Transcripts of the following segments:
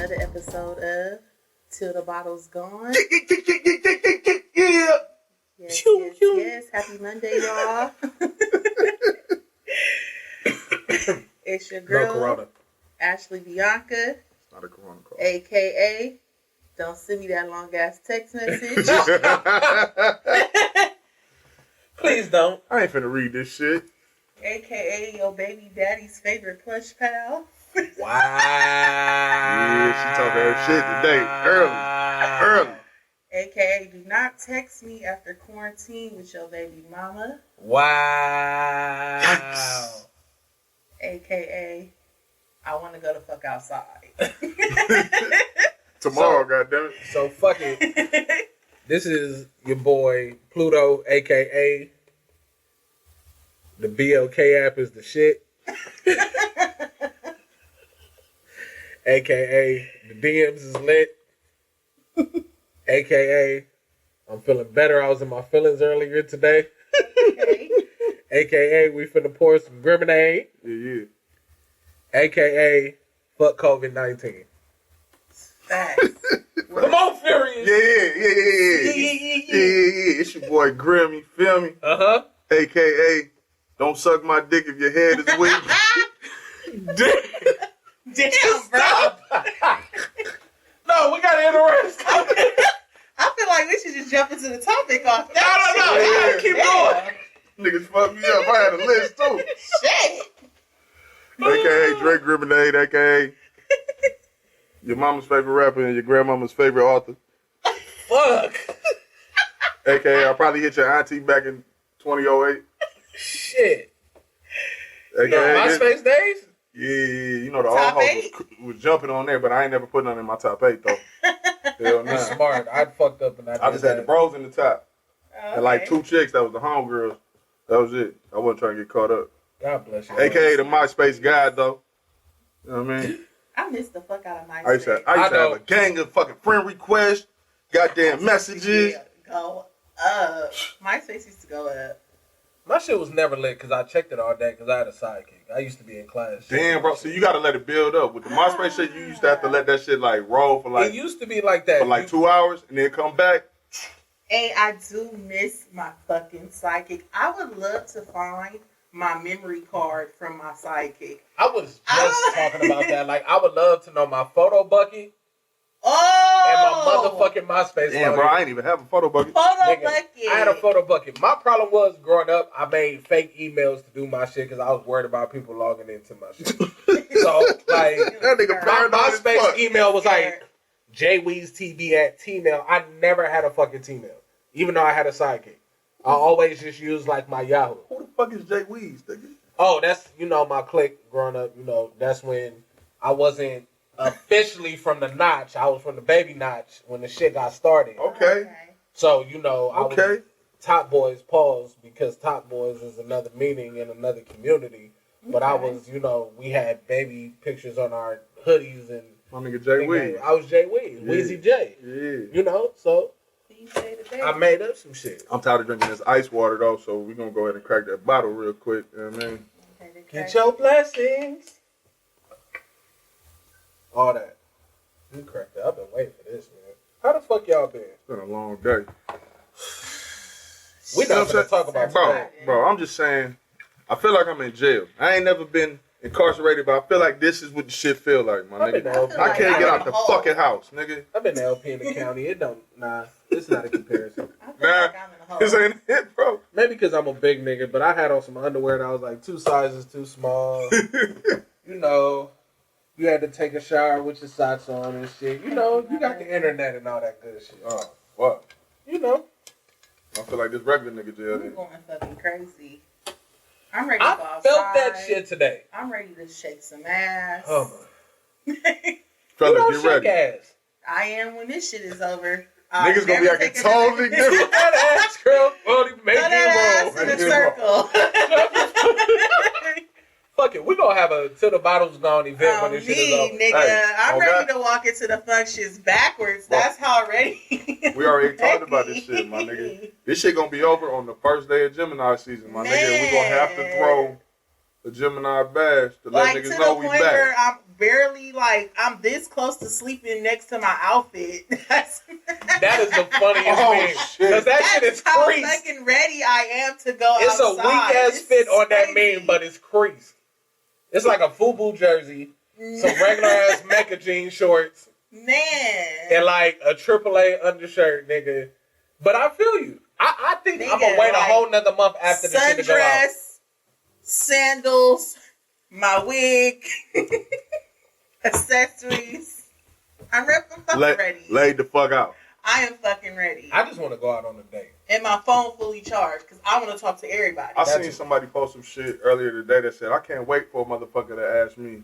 another episode of Till the Bottle's Gone. Yeah. Yes. Happy Monday, y'all. It's your girl, No corona. Ashley Bianca, It's not a corona call. a.k.a. Don't send me that long-ass text message. Please don't. I ain't finna read this shit. a.k.a. your baby daddy's favorite plush pal. Wow. Yeah, she talking her shit today. Early. a.k.a. do not text me after quarantine with your baby mama. Wow. Yikes. a.k.a. I want to go the fuck outside. Tomorrow, goddammit. So fuck it. This is your boy Pluto, a.k.a. the BLK app is the shit. a.k.a. the DMs is lit. a.k.a. I'm feeling better. I was in my feelings earlier today. Okay. a.k.a. we finna pour some Grenade. Yeah. a.k.a. fuck COVID-19. Facts. Come on, Furious. Yeah. It's your boy Grim, you feel me? Uh-huh. AKA, don't suck my dick if your head is weak. Damn, bro. No, we gotta interrupt. I feel like we should just jump into the topic off No, that keep going. Niggas fucked me up. I had a list too. shit. AKA Drake Grenade, AKA your mama's favorite rapper and your grandmama's favorite author. Fuck. AKA I probably hit your auntie back in 2008. Shit. AKA MySpace days? Yeah, you know the old Top hoes was jumping on there, but I ain't never put none in my top 8 though. Hell You're nah. smart. I'd fucked up and I just had the bros in the top. Okay. And like 2 chicks that was the homegirls. That was it. I wasn't trying to get caught up. God bless you. AKA the MySpace guy though. You know what I mean? I missed the fuck out of my I used to have a gang of fucking friend requests, goddamn messages. Go up. MySpace used to go up. My shit was never lit because I checked it all day because I had a sidekick. I used to be in class. Damn, bro. So you gotta let it build up. With the MySpace shit, you used to have to let that shit like roll for like It used to be like that. for like 2 hours and then come back. Hey, I do miss my fucking sidekick. I would love to find my memory card from my sidekick. I was just talking about that. Like, I would love to know my photo bucket and my motherfucking MySpace. Damn, bro. I ain't even have a photo bucket. Photo bucket. I had a photo bucket. My problem was growing up, I made fake emails to do my shit because I was worried about people logging into my shit. So, like, That nigga my paranoid as MySpace fuck. email was like jweeztv@tmail. I never had a fucking Tmail, even though I had a sidekick. I always just used like my Yahoo. Who the fuck is Jay Weez, nigga? Oh, that's, my clique growing up. That's when I wasn't officially from the Notch. I was from the Baby Notch when the shit got started. Okay. So, I was Okay. Top Boys, pause, because Top Boys is another meaning in another community. But I was, we had baby pictures on our hoodies and... My nigga Jay Weez. I was Jay Weez, Yeah. Weezy J. Yeah. So I I made up some shit. I'm tired of drinking this ice water though, so we're gonna go ahead and crack that bottle real quick. You know what I mean? Get your blessings. All that. You cracked it. I've been waiting for this, man. How the fuck y'all been? It's been a long day. We not gonna talk about today. Bro, I'm just saying, I feel like I'm in jail. I ain't never been incarcerated, but I feel like this is what the shit feel like, my I've been nigga. to I LP. can't get out the fucking house, nigga. I've been to LP in the county. It don't. Nah, it's not a comparison. Nah, this ain't it, bro. Maybe because I'm a big nigga, but I had on some underwear that was like 2 sizes too small. You had to take a shower with your socks on and shit. You got the internet and all that good shit. Oh, fuck. I I feel like this regular nigga jail I'm then. going fucking crazy. I'm ready to go outside. felt that shit today. I'm ready to shake some ass. Oh my. Fellas, get ready. Ass. I am when this shit is over. Niggas gonna be acting totally different. That ass, girl. Well, make Throw that ass in a circle. Fuck it. We're going to have a Till the Bottle's Gone event when this shit is over. Nigga. Hey, I'm okay. ready to walk into the functions backwards. That's how ready. We already talked about this shit, my nigga. This shit gonna be over on the first day of Gemini season, my nigga. We gonna have to throw the Gemini bash to let Like niggas to know the we point where back. barely like I'm this close to sleeping next to my outfit. That is the funniest thing. Because that shit is how creased. fucking ready I am to go It's outside. a weak ass fit on that crazy. meme, but it's creased. It's like a FUBU jersey, some regular ass Mecca jean shorts, man, and like a AAA undershirt, nigga. But I feel you. I think nigga, I'm gonna wait a like, whole nother month after the shit to go out. Sundress, sandals, my wig, accessories. I'm fucking ready. Laid the fuck out. I am fucking ready. I just want to go out on a date. And my phone fully charged because I want to talk to everybody. I seen somebody post some shit earlier today that said, I can't wait for a motherfucker to ask me,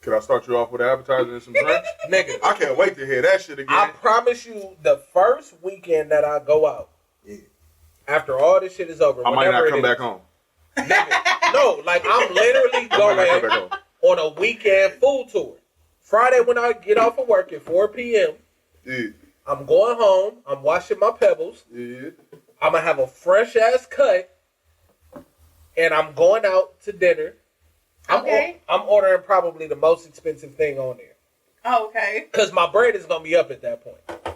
could I start you off with an appetizer and some drinks? Nigga, I can't wait to hear that shit again. I promise you, the first weekend that I go out, after all this shit is over, I might not come back home. Nigga, no, like I'm literally I might not come going back home. on a weekend food tour. Friday when I get off of work at 4 p.m., Yeah. I'm going home. I'm washing my pebbles. Yeah. I'm going to have a fresh ass cut. And I'm going out to dinner. Okay. I'm ordering probably the most expensive thing on there. Oh, okay. Because my bread is going to be up at that point.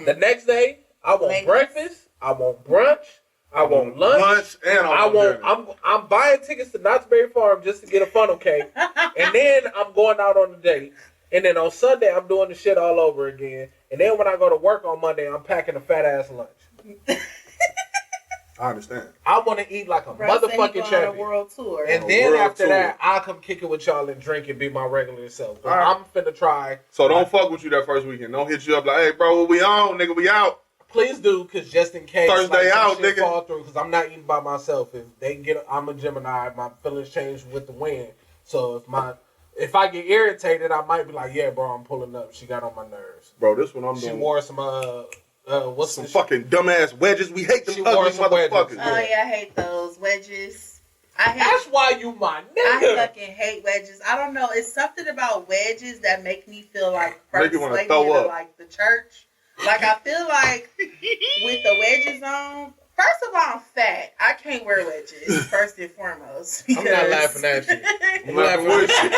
The next day, I want breakfast. I want brunch. I want lunch. And I want. I'm buying tickets to Knott's Berry Farm just to get a funnel cake. And then I'm going out on a date. And then on Sunday, I'm doing the shit all over again. And then when I go to work on Monday, I'm packing a fat ass lunch. I understand. I want to eat like a Bro, motherfucking on a champion. world tour. And then after that, I'll come kick it with y'all and drink and be my regular self. But Right. I'm finna try. So don't fuck with you that first weekend. Don't hit you up like, hey, bro, what we on? Nigga, we out. Please do, because just in case Thursday some out, shit nigga. fall through, because I'm not eating by myself. If they get, I'm a Gemini. My feelings change with the wind. So if I get irritated, I might be like, yeah, bro, I'm pulling up. She got on my nerves. Bro, this one I'm She doing. wore some what's Some the fucking dumbass wedges. We hate them She ugly wore some wedges. motherfuckers. Oh yeah, I hate those wedges. That's why you my I nigga. fucking hate wedges. I don't know. It's something about wedges that make me feel like Make first you wanna lady throw of up. like the church. Like I feel like with the wedges on. First of all, I'm fat. I can't wear wedges. First and foremost, I'm not laughing at you. I'm laughing with you.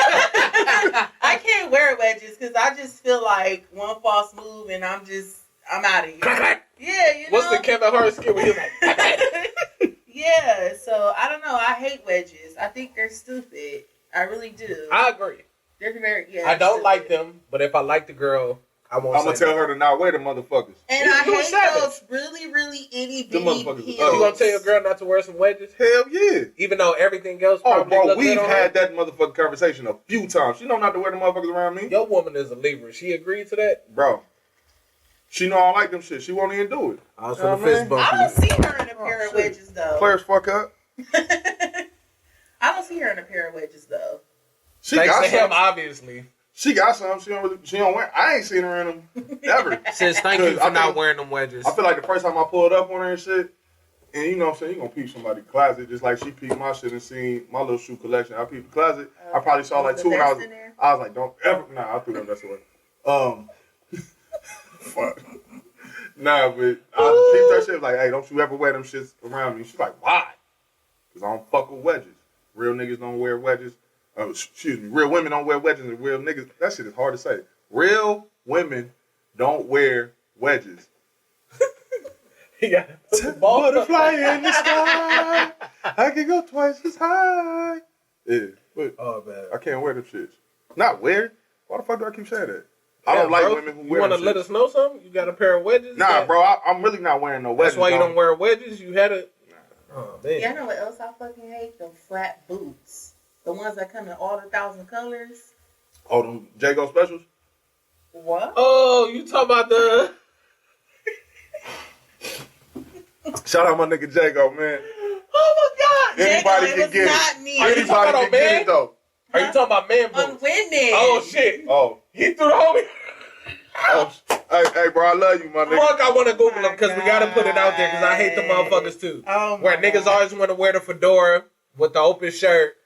I can't wear wedges because I just feel like one false move and I'm out of here. Yeah, you know. What's the Kevin Hart skit where he's like, Yeah, so I don't know. I hate wedges. I think they're stupid. I really do. I agree. They're very I don't stupid. like them, but if I like the girl, I won't. I'm gonna tell her to not wear the motherfuckers. And I You a hate savage. those really, really itty Them bitty motherfuckers heels. are You gonna tell your girl not to wear some wedges, Hell yeah. even though everything else? Oh, Probably bro, look we've good on had her? that motherfucking conversation a few times. She know not to wear the motherfuckers around me. Your woman is a Libra. She agreed to that. Bro, she know I don't like them shit. She won't even do it. I was Know for what the I fist mean? bump. I don't see her in a pair of shit. wedges though. Players fuck up. I don't see her in a pair of wedges though. She Thanks got to him, some. obviously. She got some. She don't wear. I ain't seen her in them ever. Says thank you for I not think- wearing them wedges. I feel like the first time I pulled up on her and shit, and you know what I'm saying, you gonna peep somebody's closet just like she peeped my shit and seen my little shoe collection. I peeped the closet. I probably saw like Was two the and I vest was, in there? I was like, don't ever. Nah, I threw that vest away. Fuck. Nah, but I peeped her shit like, hey, don't you ever wear them shits around me. She's like, why? Because I don't fuck with wedges. Real niggas don't wear wedges. Excuse me. Real women don't wear wedges and real niggas. That shit is hard to say. Real women don't wear wedges. He got the ball. Butterfly in the sky. I can go twice as high. Yeah, but Oh man. I can't wear them shits. Not wear. Why the fuck do I keep saying that? I don't like women who You wear want to them let shits. us know something? You got a pair of wedges? Nah, Yeah. bro, I'm really not wearing no wedges. That's why you dog. don't wear wedges. You had a. Oh man. Yeah, I know what else I fucking hate? Them flat boots. The ones that come in all the 1,000 colors. Oh, them Jago specials? What? Oh, you talking about the? Shout out my nigga Jago, man. Oh my God! Anybody Jago, can it was get not it. me. Are you Anybody talking can about get man? it though. Are you talking about man On boots? women. Oh shit! Oh, He threw the homie. hey, bro, I love you, my nigga. Fuck, I want to Google them my because we gotta put it out there because I hate the God. motherfuckers too. Oh, Where my niggas God. always want to wear the fedora with the open shirt,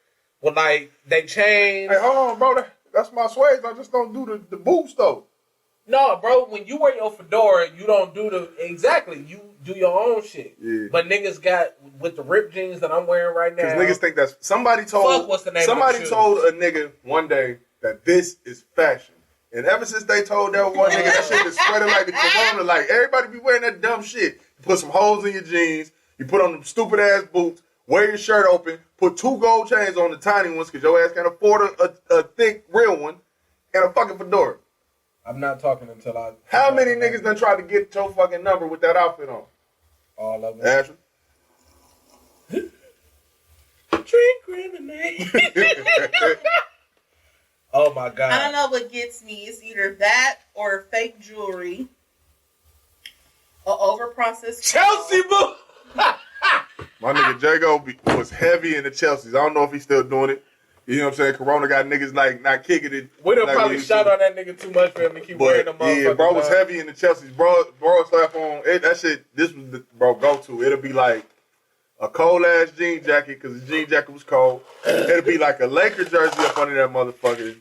with like they chains. Hey, hold on, bro. That's my sways. I just don't do the boots though. No, bro, when you wear your fedora, you don't do you do your own shit. Yeah. But niggas got, with the ripped jeans that I'm wearing right now. Because niggas think that's, somebody told what's the name somebody of the told a nigga one day that this is fashion. And ever since they told that one nigga, that shit is sweating like the corona. Like, everybody be wearing that dumb shit. You put some holes in your jeans, you put on them stupid ass boots, wear your shirt open, put 2 gold chains on the tiny ones because your ass can't afford a thick real one, and a fucking fedora. I'm not talking until I... How many niggas done tried to get your fucking number with that outfit on? All of them. Ashley? Drink grenade. Oh my God. I don't know what gets me. It's either that or fake jewelry. Or overprocessed. Chelsea boo. My nigga Jago was heavy in the Chelseas. I don't know if he's still doing it. You know what I'm saying? Corona got niggas like not kicking it. We done like probably shot on that nigga too much for him to keep wearing them motherfuckers. Yeah, bro was heavy in the Chelseas. Bro slap on it, that shit. This was the bro go to. It'll be like a cold ass jean jacket because the jean jacket was cold. It'll be like a Laker jersey up under that motherfucker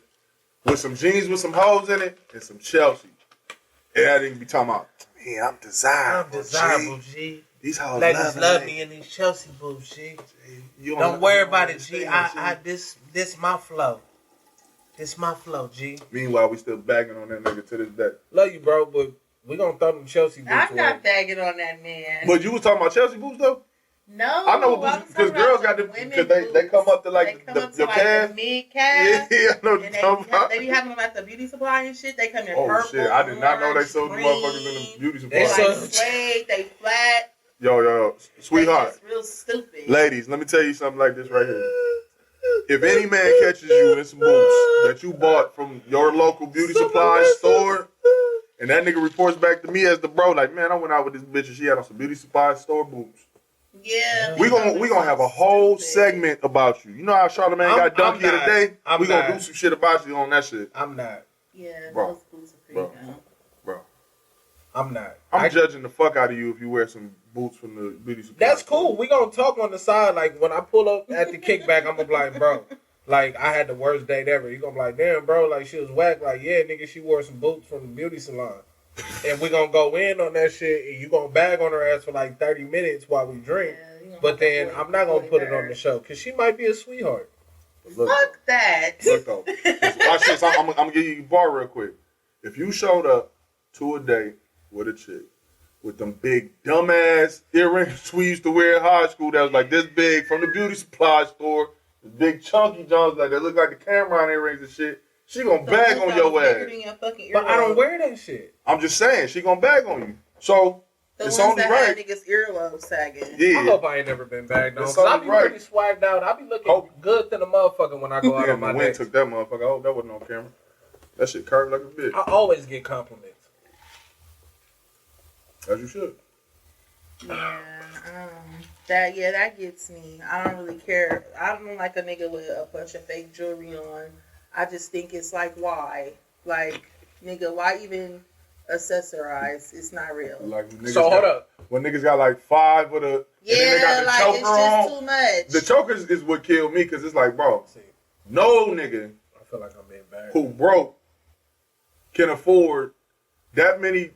with some jeans with some holes in it and some Chelsea. And I didn't be talking about. Man, I'm desirable. G. These hoes ladies love me in these Chelsea boots, G. Don't worry about it, G. This my flow. This my flow, G. Meanwhile, we still bagging on that nigga to this day. Love you, bro, but we gonna throw them Chelsea boots I'm not bagging on that man. But you was talking about Chelsea boots though? No, I know because girls got them because they come up to like your calf, mid calf. Yeah, I know what you're talking about. They be having them at the beauty supply and shit. They come in purple. Oh shit! I did not know they sold the green, motherfuckers in the beauty supply. They like suede. They flat. Yo, sweetheart. It's real stupid. Ladies, let me tell you something like this right here. If any man catches you in some boots that you bought from your local beauty supply store, and that nigga reports back to me as the bro, like, man, I went out with this bitch and she had on some beauty supply store boots. Yeah. We gonna have a whole segment about you. You know how Charlamagne got dunked here today? We gonna do some shit about you on that shit. I'm not. Yeah, bro. those boots are pretty dumb. Bro. I'm not. I'm judging the fuck out of you if you wear some boots from the beauty supply. That's cool. We gonna talk on the side. Like when I pull up at the kickback, I'm gonna be like, bro, like I had the worst date ever. You gonna be like, damn, bro, like she was whack. Like, yeah, nigga, she wore some boots from the beauty salon. And we gonna go in on that shit, and you gonna bag on her ass for like 30 minutes while we drink. Yeah, but then I'm not gonna put it on the show because she might be a sweetheart. Look, fuck that. Look though, watch this. I'm gonna give you a bar real quick. If you showed up to a date with a chick with them big dumbass earrings we used to wear in high school that was like this big from the beauty supply store, the big chunky Johns like that look like the Cameron earrings and shit. She gonna bag on your ass. But I don't wear that shit. I'm just saying, she gonna bag on you. So it's only right. Niggas earlobe sagging. Yeah. I hope I ain't never been bagged on. Cause I be pretty swagged out. I be looking good than a motherfucker when I go out on my dates. Took that motherfucker. I hope that wasn't on camera. That shit curved like a bitch. I always get compliments. As you should. Yeah, that gets me. I don't really care. I don't like a nigga with a bunch of fake jewelry on. I just think it's like, why? Like, nigga, why even accessorize? It's not real. Like so hold up. When niggas got like 5 with a yeah, and then they got the like choker it's just on. too much. The choker is what killed me because it's like, bro, no nigga I feel like I'm being bad. Who broke can afford that many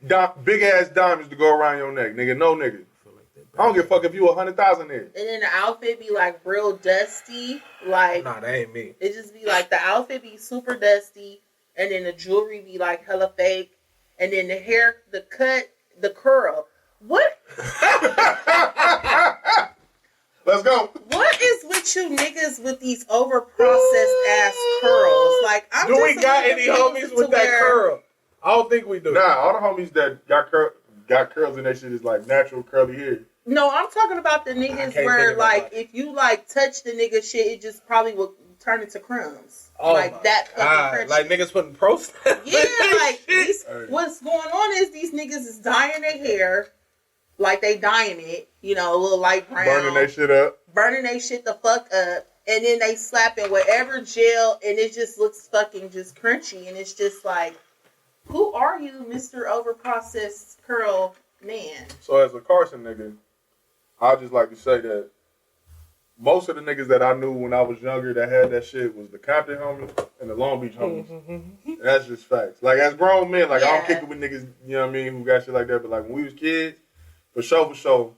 big ass diamonds to go around your neck, nigga. No nigga. I don't give a fuck if you 100,000 there. And then the outfit be like real dusty. Like, nah, that ain't me. It just be like the outfit be super dusty, and then the jewelry be like hella fake, and then the hair, the cut, the curl. What? Let's go. What is with you niggas with these over processed ass curls? Like, I'm do we got any homies with that curl? I don't think we do. Nah, all the homies that got curls in that shit is like natural curly hair. No, I'm talking about the niggas where, like, if you, like, touch the nigga shit, it just probably will turn into crumbs. Oh like, that fucking crunchy. Like, niggas putting pros. Yeah, like, what's going on is these niggas is dyeing their hair, like, they dyeing it, you know, a little light brown. Burning their shit up. Burning their shit the fuck up. And then they slap in whatever gel, and it just looks fucking just crunchy. And it's just like, who are you, Mr. Overprocessed Curl Man? So, as a Carson nigga, I just like to say that most of the niggas that I knew when I was younger that had that shit was the Compton homies and the Long Beach homies. That's just facts. Like, as grown men, like, I don't kick it with niggas, you know what I mean, who got shit like that. But, like, when we was kids, for sure,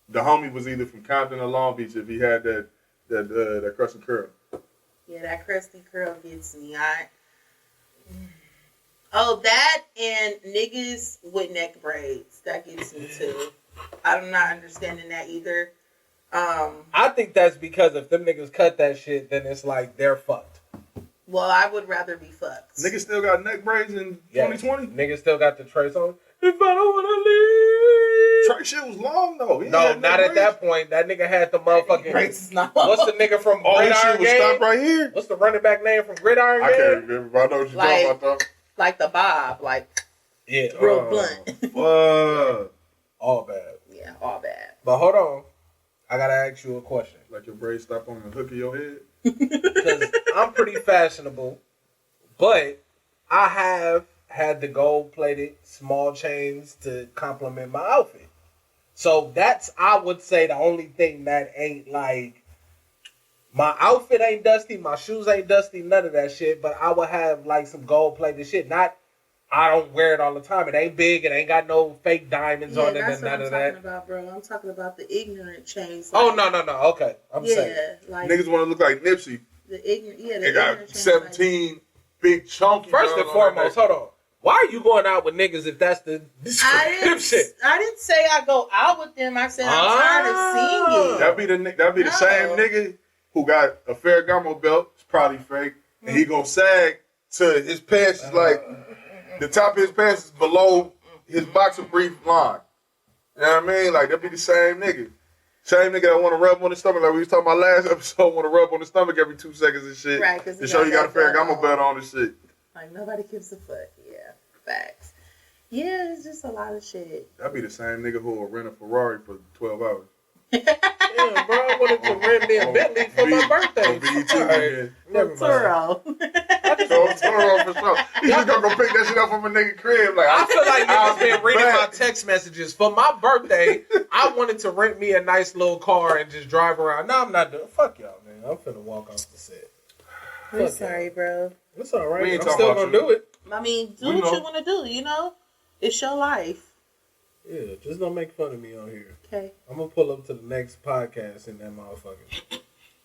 the homie was either from Compton or Long Beach if he had that crusty curl. Yeah, that crusty curl gets me. Oh, that and niggas with neck braids. That gets me, too. I'm not understanding that either. I think that's because if them niggas cut that shit, then it's like they're fucked. Well, I would rather be fucked. Niggas still got neck braids in 2020? Niggas still got the trace on. If I don't want to leave. Trey shit was long, though. No, not at that point. That nigga had the motherfucking... What's the nigga from Gridiron Game? Stop right here. What's the running back name from Gridiron Game? I can't remember, but I know what you're talking about, though. Like the bob, like... Yeah. Real blunt. All bad. Yeah, all bad. But hold on. I gotta ask you a question. Like your braids stop on the hook of your head? Because I'm pretty fashionable, but I have had the gold-plated small chains to complement my outfit. So that's, I would say, the only thing that ain't like, my outfit ain't dusty, my shoes ain't dusty, none of that shit, but I would have like some gold-plated shit. Not, I don't wear it all the time. It ain't big. It ain't got no fake diamonds on it and none of that. That's what I'm talking about, bro. I'm talking about the ignorant chains. Like, oh, no. Okay. I'm saying. Like, niggas want to look like Nipsey. They got 17 big chunky. First and foremost, hold on. Why are you going out with niggas if that's the description? I didn't say I go out with them. I said I'm tired of seeing it. That'd be the same nigga who got a Ferragamo belt. It's probably fake. And he gonna sag to his pants is like... The top of his pants is below his boxer brief line. You know what I mean? Like, that'd be the same nigga. Same nigga that want to rub on the stomach. Like we was talking about last episode, want to rub on the stomach every 2 seconds and shit. Right, to show you got a Ferragamo belt on and shit. Like, nobody gives a fuck. Yeah, facts. Yeah, it's just a lot of shit. That'd be the same nigga who will rent a Ferrari for 12 hours. Damn, bro, I wanted to rent me a Bentley for my birthday. Never mind. Toro for sure. You just gonna go pick that shit up from a nigga crib. Like, I feel like niggas been reading my text messages. For my birthday, I wanted to rent me a nice little car and just drive around. No, I'm not doing. Fuck y'all, man. I'm finna walk off the set. I'm sorry, bro. It's all right. I'm still gonna do it. I mean, do what you want to do. You know, it's your life. Yeah, just don't make fun of me on here. Okay. I'm gonna pull up to the next podcast in that motherfucker.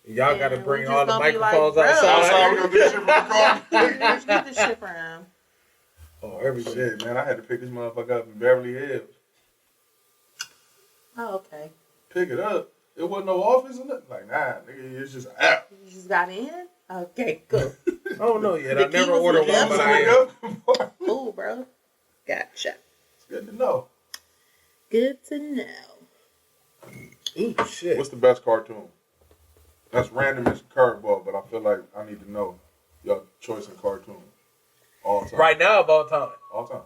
Y'all gotta bring all the microphones outside. We're gonna do this shit from the car. Let's get this shit from him. Oh, everything. Shit, man. I had to pick this motherfucker up in Beverly Hills. Oh, okay. Pick it up. It wasn't no office or nothing. Like, nah, nigga, it's just an app. You just got in? Okay, good. I don't know yet. I never ordered one, but I am. Cool, bro. Gotcha. It's good to know. Good to know. Ooh, shit. What's the best cartoon? That's random as a curveball, but I feel like I need to know your choice in cartoon. All time. Right now of all time? All time.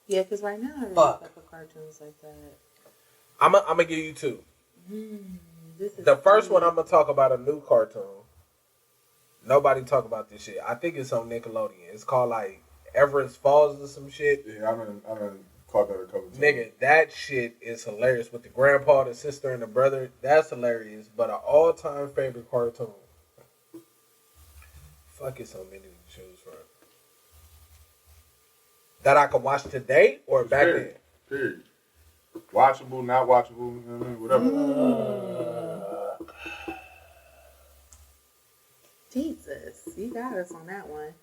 Yeah, because right now I really fuck with cartoons like that. I'm gonna give you 2. The first one I'm gonna talk about a new cartoon. Nobody talk about this shit. I think it's on Nickelodeon. It's called like Everest Falls or some shit. Yeah, I done caught that a couple times. Nigga, that shit is hilarious with the grandpa, the sister, and the brother. That's hilarious. But an all-time favorite cartoon. Fuck, it's so many to choose from. That I can watch today or back then. Period. Watchable, not watchable, whatever. Jesus, you got us on that one.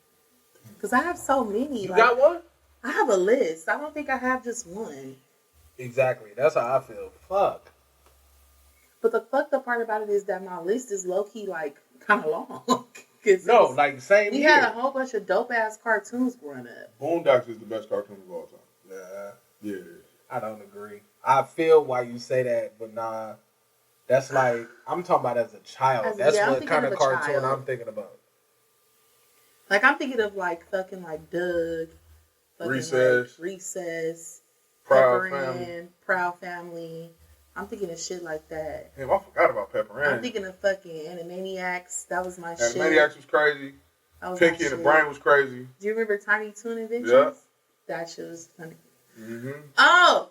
Because I have so many. You got one? I have a list. I don't think I have just one. Exactly. That's how I feel. Fuck. But the fucked up part about it is that my list is low-key, like, kind of long. No, like, same We had a whole bunch of dope-ass cartoons growing up. Boondocks is the best cartoon of all time. Yeah. I don't agree. I feel why you say that, but nah. That's like, I'm talking about as a child. That's what kind of cartoon I'm thinking about. Like, I'm thinking of, like, fucking, like, Doug. Recess. Like, Recess. Proud Pepper Family. Ann, Proud Family. I'm thinking of shit like that. Damn, I forgot about Pepper Ann. I'm thinking of fucking Animaniacs. That was my shit. Animaniacs was crazy. Pinky and the Brain was crazy. Do you remember Tiny Toon Adventures? Yeah. That shit was funny. Mm-hmm. Oh!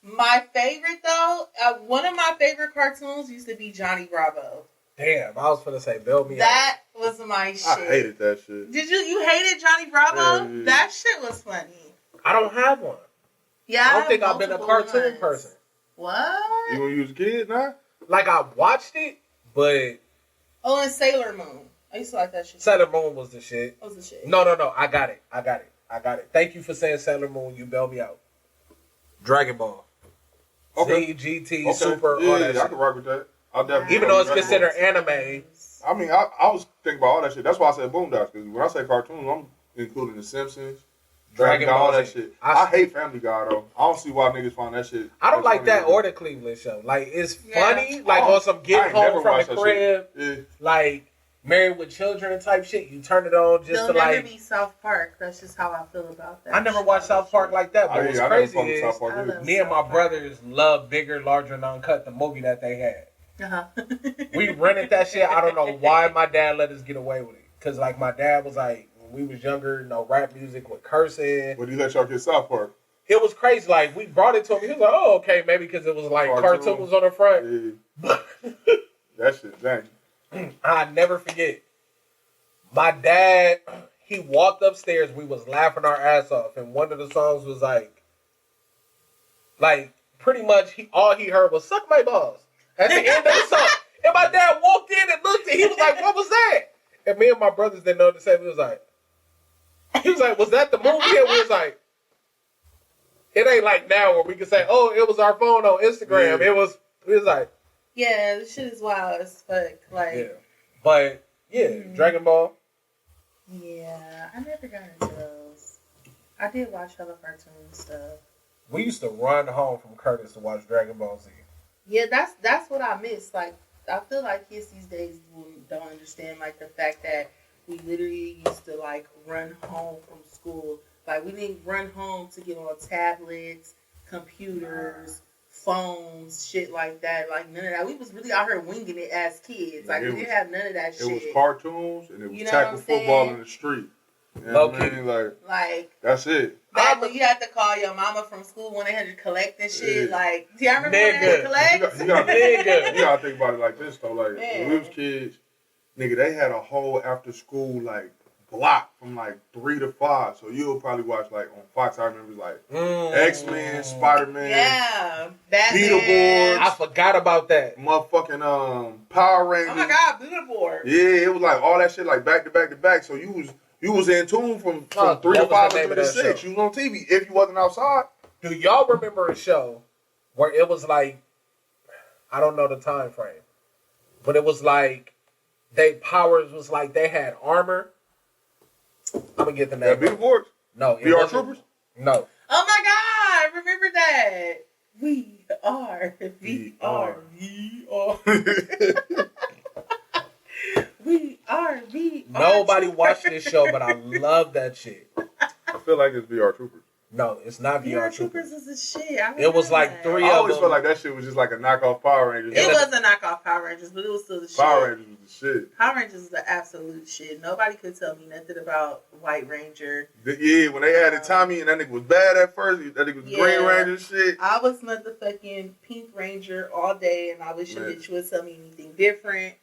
My favorite though, one of my favorite cartoons used to be Johnny Bravo. Damn, I was gonna say, bail me out. That was my shit. I hated that shit. Did you hated Johnny Bravo? Yeah. That shit was funny. I don't have one. Yeah, I don't think I've been a cartoon person. What? You when you was a kid, nah? Like, I watched it, but Oh, and Sailor Moon. I used to like that shit. Sailor Moon was the shit. That was the shit. No. I got it. Thank you for saying Sailor Moon. You bailed me out. Dragon Ball. Okay. Z, GT, Okay. Super, Yeah, all that I shit. can rock with that. I'll definitely. Even though it's Dragon Ball. considered anime. I mean, I was thinking about all that shit. That's why I said Boondocks. Because when I say cartoons, I'm including The Simpsons, Dragon all Ball that Z. shit. I I hate Family Guy though. I don't see why niggas find that shit. I don't that's like funny that to or do. the Cleveland show. Like, it's Yeah. funny. Like, on some I get ain't home never from watched the that crib. shit. Yeah. Like, Married with Children type shit. You turn it on just They'll to never like. be South Park. That's just how I feel about that. I never watched South Park like that. But what's I never crazy fucked with is South Park I either. love- me and my brothers love Bigger, Larger, and Uncut, the movie that they had. Uh-huh. We rented that shit. I don't know why my dad let us get away with it. Because, like, my dad was like, when we was younger, no rap music with cursing. When you let y'all get South Park, It was crazy. Like, we brought it to him. He was like, oh, okay, maybe because it was like cartoons on the front. yeah. That shit, dang. I never forget. My dad, he walked upstairs. We was laughing our ass off. And one of the songs was like pretty much all he heard was, suck my balls. At the end of the song. And my dad walked in and looked and he was like, what was that? And me and my brothers didn't know the same. He was like, was that the movie? And we was like, it ain't like now where we can say, oh, it was our phone on Instagram. Yeah. It was like, Yeah, this shit is wild as fuck. Like, yeah. But, yeah, Dragon Ball. yeah, I never got into those. I did watch hella cartoon stuff. We used to run home from Curtis to watch Dragon Ball Z. Yeah, that's what I miss. Like, I feel like kids these days don't understand, like, the fact that we literally used to, like, run home from school. Like, we didn't run home to get on tablets, computers, phones, shit like that. Like, none of that. We was really out here winging it as kids. Like, we didn't have none of that shit. It was cartoons and it was You know tackle what I'm football saying? in the street. You know what I mean? Like, That's it. back when you had to call your mama from school 1-800 collect and shit. Yeah. Like, do y'all remember Nigga. 1-800 collect? You gotta think about it like this though. Like when we was kids, nigga, they had a whole after school like block from like 3 to 5. So you'll probably watch like on Fox. I remember it was like X-Men, Spider-Man, Yeah, Batman. Beetleborgs. I forgot about that. motherfucking Power Rangers. Oh my God, Beetleborgs. Yeah, it was like all that shit like back to back to back. So you was in tune from 3 what to was 5 the name or 3 of to that 6. show? You was on TV if you wasn't outside. Do y'all remember a show where it was like, I don't know the time frame, but it was like they powers was like they had armor. I'm gonna get the name. Yeah, Beetleborgs. No, it VR wasn't. Troopers. No. Oh my God, remember that? We are VR. We are VR. Nobody watched this show, but I love that shit. I feel like it's VR Troopers. No, it's not VR VR Troopers Troopers. is a shit. I It was remember like that. 3 I of always them. felt like that shit was just like a knockoff Power Rangers. It was a knockoff Power Rangers, but it was still the shit. Power Rangers was the shit. Power Rangers is the absolute shit. Nobody could tell me nothing about White Ranger. Yeah, when they added Tommy and that nigga was bad at first, that nigga was Yeah. Green Ranger shit. I was motherfucking Pink Ranger all day, and I wish a Man. bitch would tell me anything different.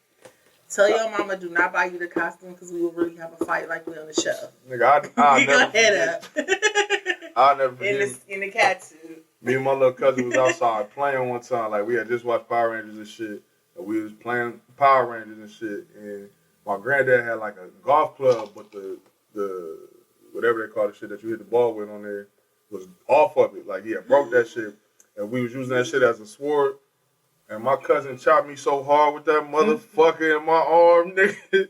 Tell your mama do not buy you the costume because we will really have a fight like we on the show. Nigga, I'll You go never head forget. up I'll never forget. in the cat suit. Me and my little cousin was outside playing one time. Like, we had just watched Power Rangers and shit. And we was playing Power Rangers and shit. And my granddad had like a golf club, but the whatever they call the shit that you hit the ball with on there was off of it. Like, yeah, broke that shit. And we was using that shit as a sword. And my cousin chopped me so hard with that motherfucker in my arm, nigga.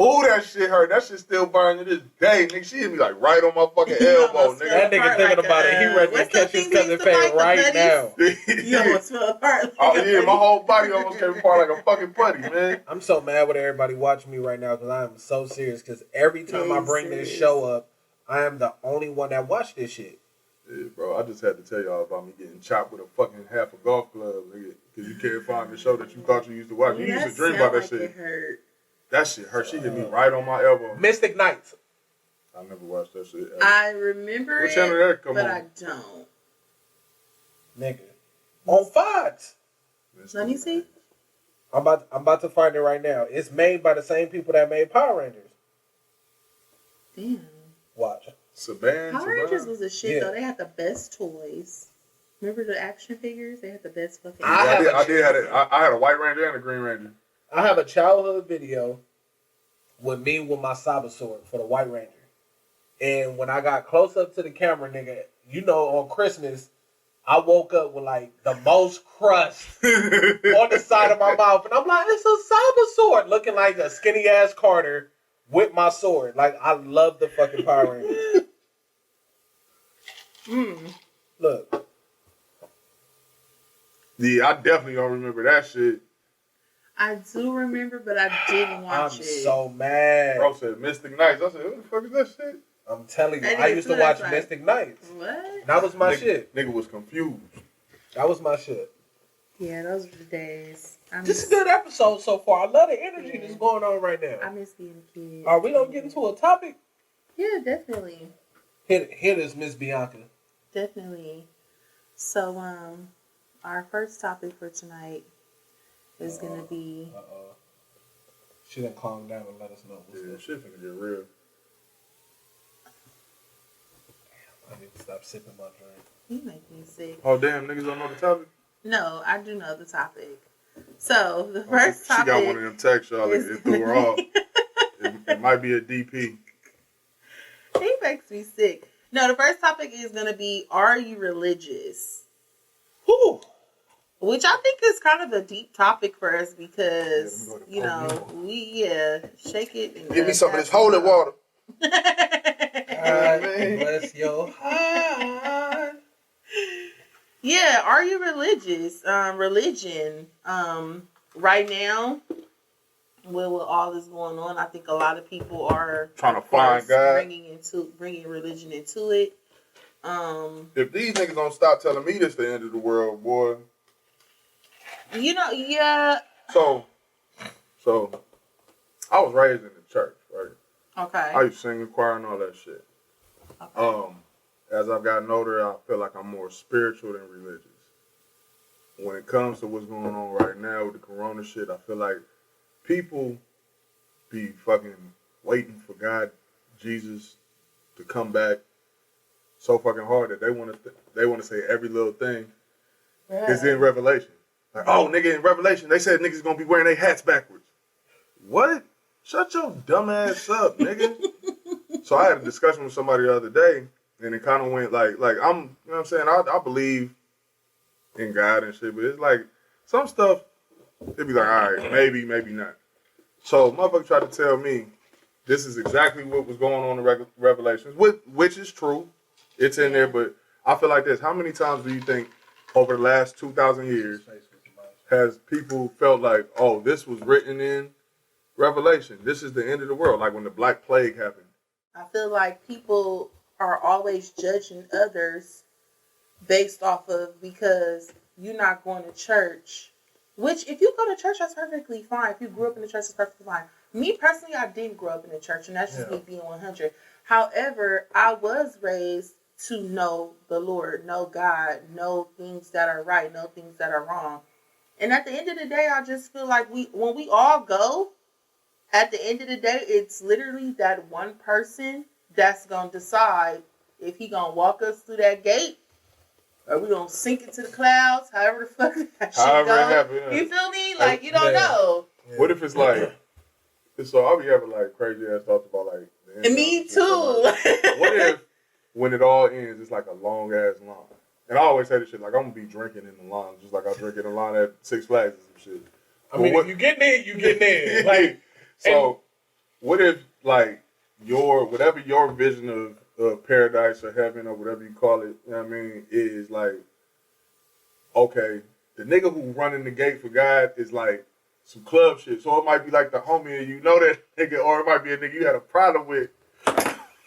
Oh, that shit hurt. That shit still burning to this day, nigga. She hit me like right on my fucking elbow, almost nigga. That nigga Part thinking like about it. He a- ready to what's the catch his thing we cousin used to face fight, the right buddies? now. You almost fell apart. Oh yeah, my whole body almost came apart like a fucking putty, man. I'm so mad with everybody watching me right now because I am so serious. Because every time I bring this show up, I am the only one that watched this shit. Yeah, bro, I just had to tell y'all about me getting chopped with a fucking half a golf club, nigga. Because you can't find the show that you thought you used to watch. You used to dream about that shit. It hurt. That shit hurt. She hit me right on my elbow. Mystic Knights. I never watched that shit. I remember What it, channel that come but on? I don't. Nigga. On Fox. Let me see. I'm about to find it right now. It's made by the same people that made Power Rangers. Damn. Watch. Power Rangers was a shit Yeah. though. They had the best toys. Remember the action figures? They had the best fucking. I did have it. I had a White Ranger and a Green Ranger. I have a childhood video with me with my saber sword for the White Ranger. And when I got close up to the camera, nigga, you know, on Christmas, I woke up with like the most crust on the side of my mouth. And I'm like, it's a saber sword. Looking like a skinny ass Carter with my sword. Like, I love the fucking Power Rangers. Look. Yeah, I definitely don't remember that shit. I do remember, but I didn't watch I'm it. so mad. Bro said Mystic Knights. I said, what the fuck is that shit? I'm telling you, That I nigga used to too, watch that's like- Mystic Knights. What? That was my Nigga- shit. Nigga was confused. That was my shit. Yeah, those were the days. This is a good episode so far. I love the energy that's going on right I now. miss being a kid. Are we gonna get into a topic? Yeah, definitely. Hit us, Miss Bianca. Definitely. So, our first topic for tonight is gonna be. She done calm down and let us know. Yeah, shit finna get real. I need to stop sipping my drink. You make me sick. Oh, damn, niggas don't know the topic? No, I do know the topic. So the first She topic. got one of them texts, y'all. is It threw her off. It might be a DP. He makes me sick. No, the first topic is gonna be: are you religious? Whew. Which I think is kind of a deep topic for us because, Yeah, let me shake it. And Give me some of this holy water. God bless your heart. Yeah, are you religious? Religion. Right now, with all this going on, I think a lot of people are Trying to of course, find God. bringing religion into it. If these niggas don't stop telling me this the end of the world, boy. Yeah. So I was raised in the church, right? Okay. I used to sing in choir and all that shit. Okay. As I've gotten older, I feel like I'm more spiritual than religious. When it comes to what's going on right now with the corona shit, I feel like people be fucking waiting for God, Jesus, to come back so fucking hard that they want to say every little thing is in Revelation. Like, oh, nigga, in Revelation, they said niggas gonna be wearing their hats backwards. What? Shut your dumb ass up, nigga. So I had a discussion with somebody the other day, and it kind of went like I'm, you know what I'm saying? I believe in God and shit, but it's like some stuff, it'd be like, all right, maybe not. So motherfucker tried to tell me this is exactly what was going on in Revelations, which is true. It's in there, but I feel like this. How many times do you think over the last 2,000 years has people felt like, oh, this was written in Revelation. This is the end of the world. Like when the Black Plague happened. I feel like people are always judging others based off of because you're not going to church. Which, if you go to church, that's perfectly fine. If you grew up in the church, that's perfectly fine. Me, personally, I didn't grow up in the church, and that's just me being 100. However, I was raised to know the Lord, know God, know things that are right, know things that are wrong. And at the end of the day, I just feel like when we all go, at the end of the day, it's literally that one person that's going to decide if he going to walk us through that gate or we going to sink into the clouds, however the fuck that shit However it goes. happened, yeah. You feel me? Like, you don't know. Yeah. What if it's like, so I'll be having like crazy ass thoughts about like the end And me times. too. What if when it all ends, it's like a long ass line? And I always say this shit, like I'm going to be drinking in the line, just like I drink in the line at Six Flags and some shit. I mean, if you get in, you get in. Like, so what if like whatever your vision of paradise or heaven or whatever you call it, you know what I mean, is like, okay, the nigga who running the gate for God is like some club shit. So it might be like the homie and you know that nigga, or it might be a nigga you had a problem with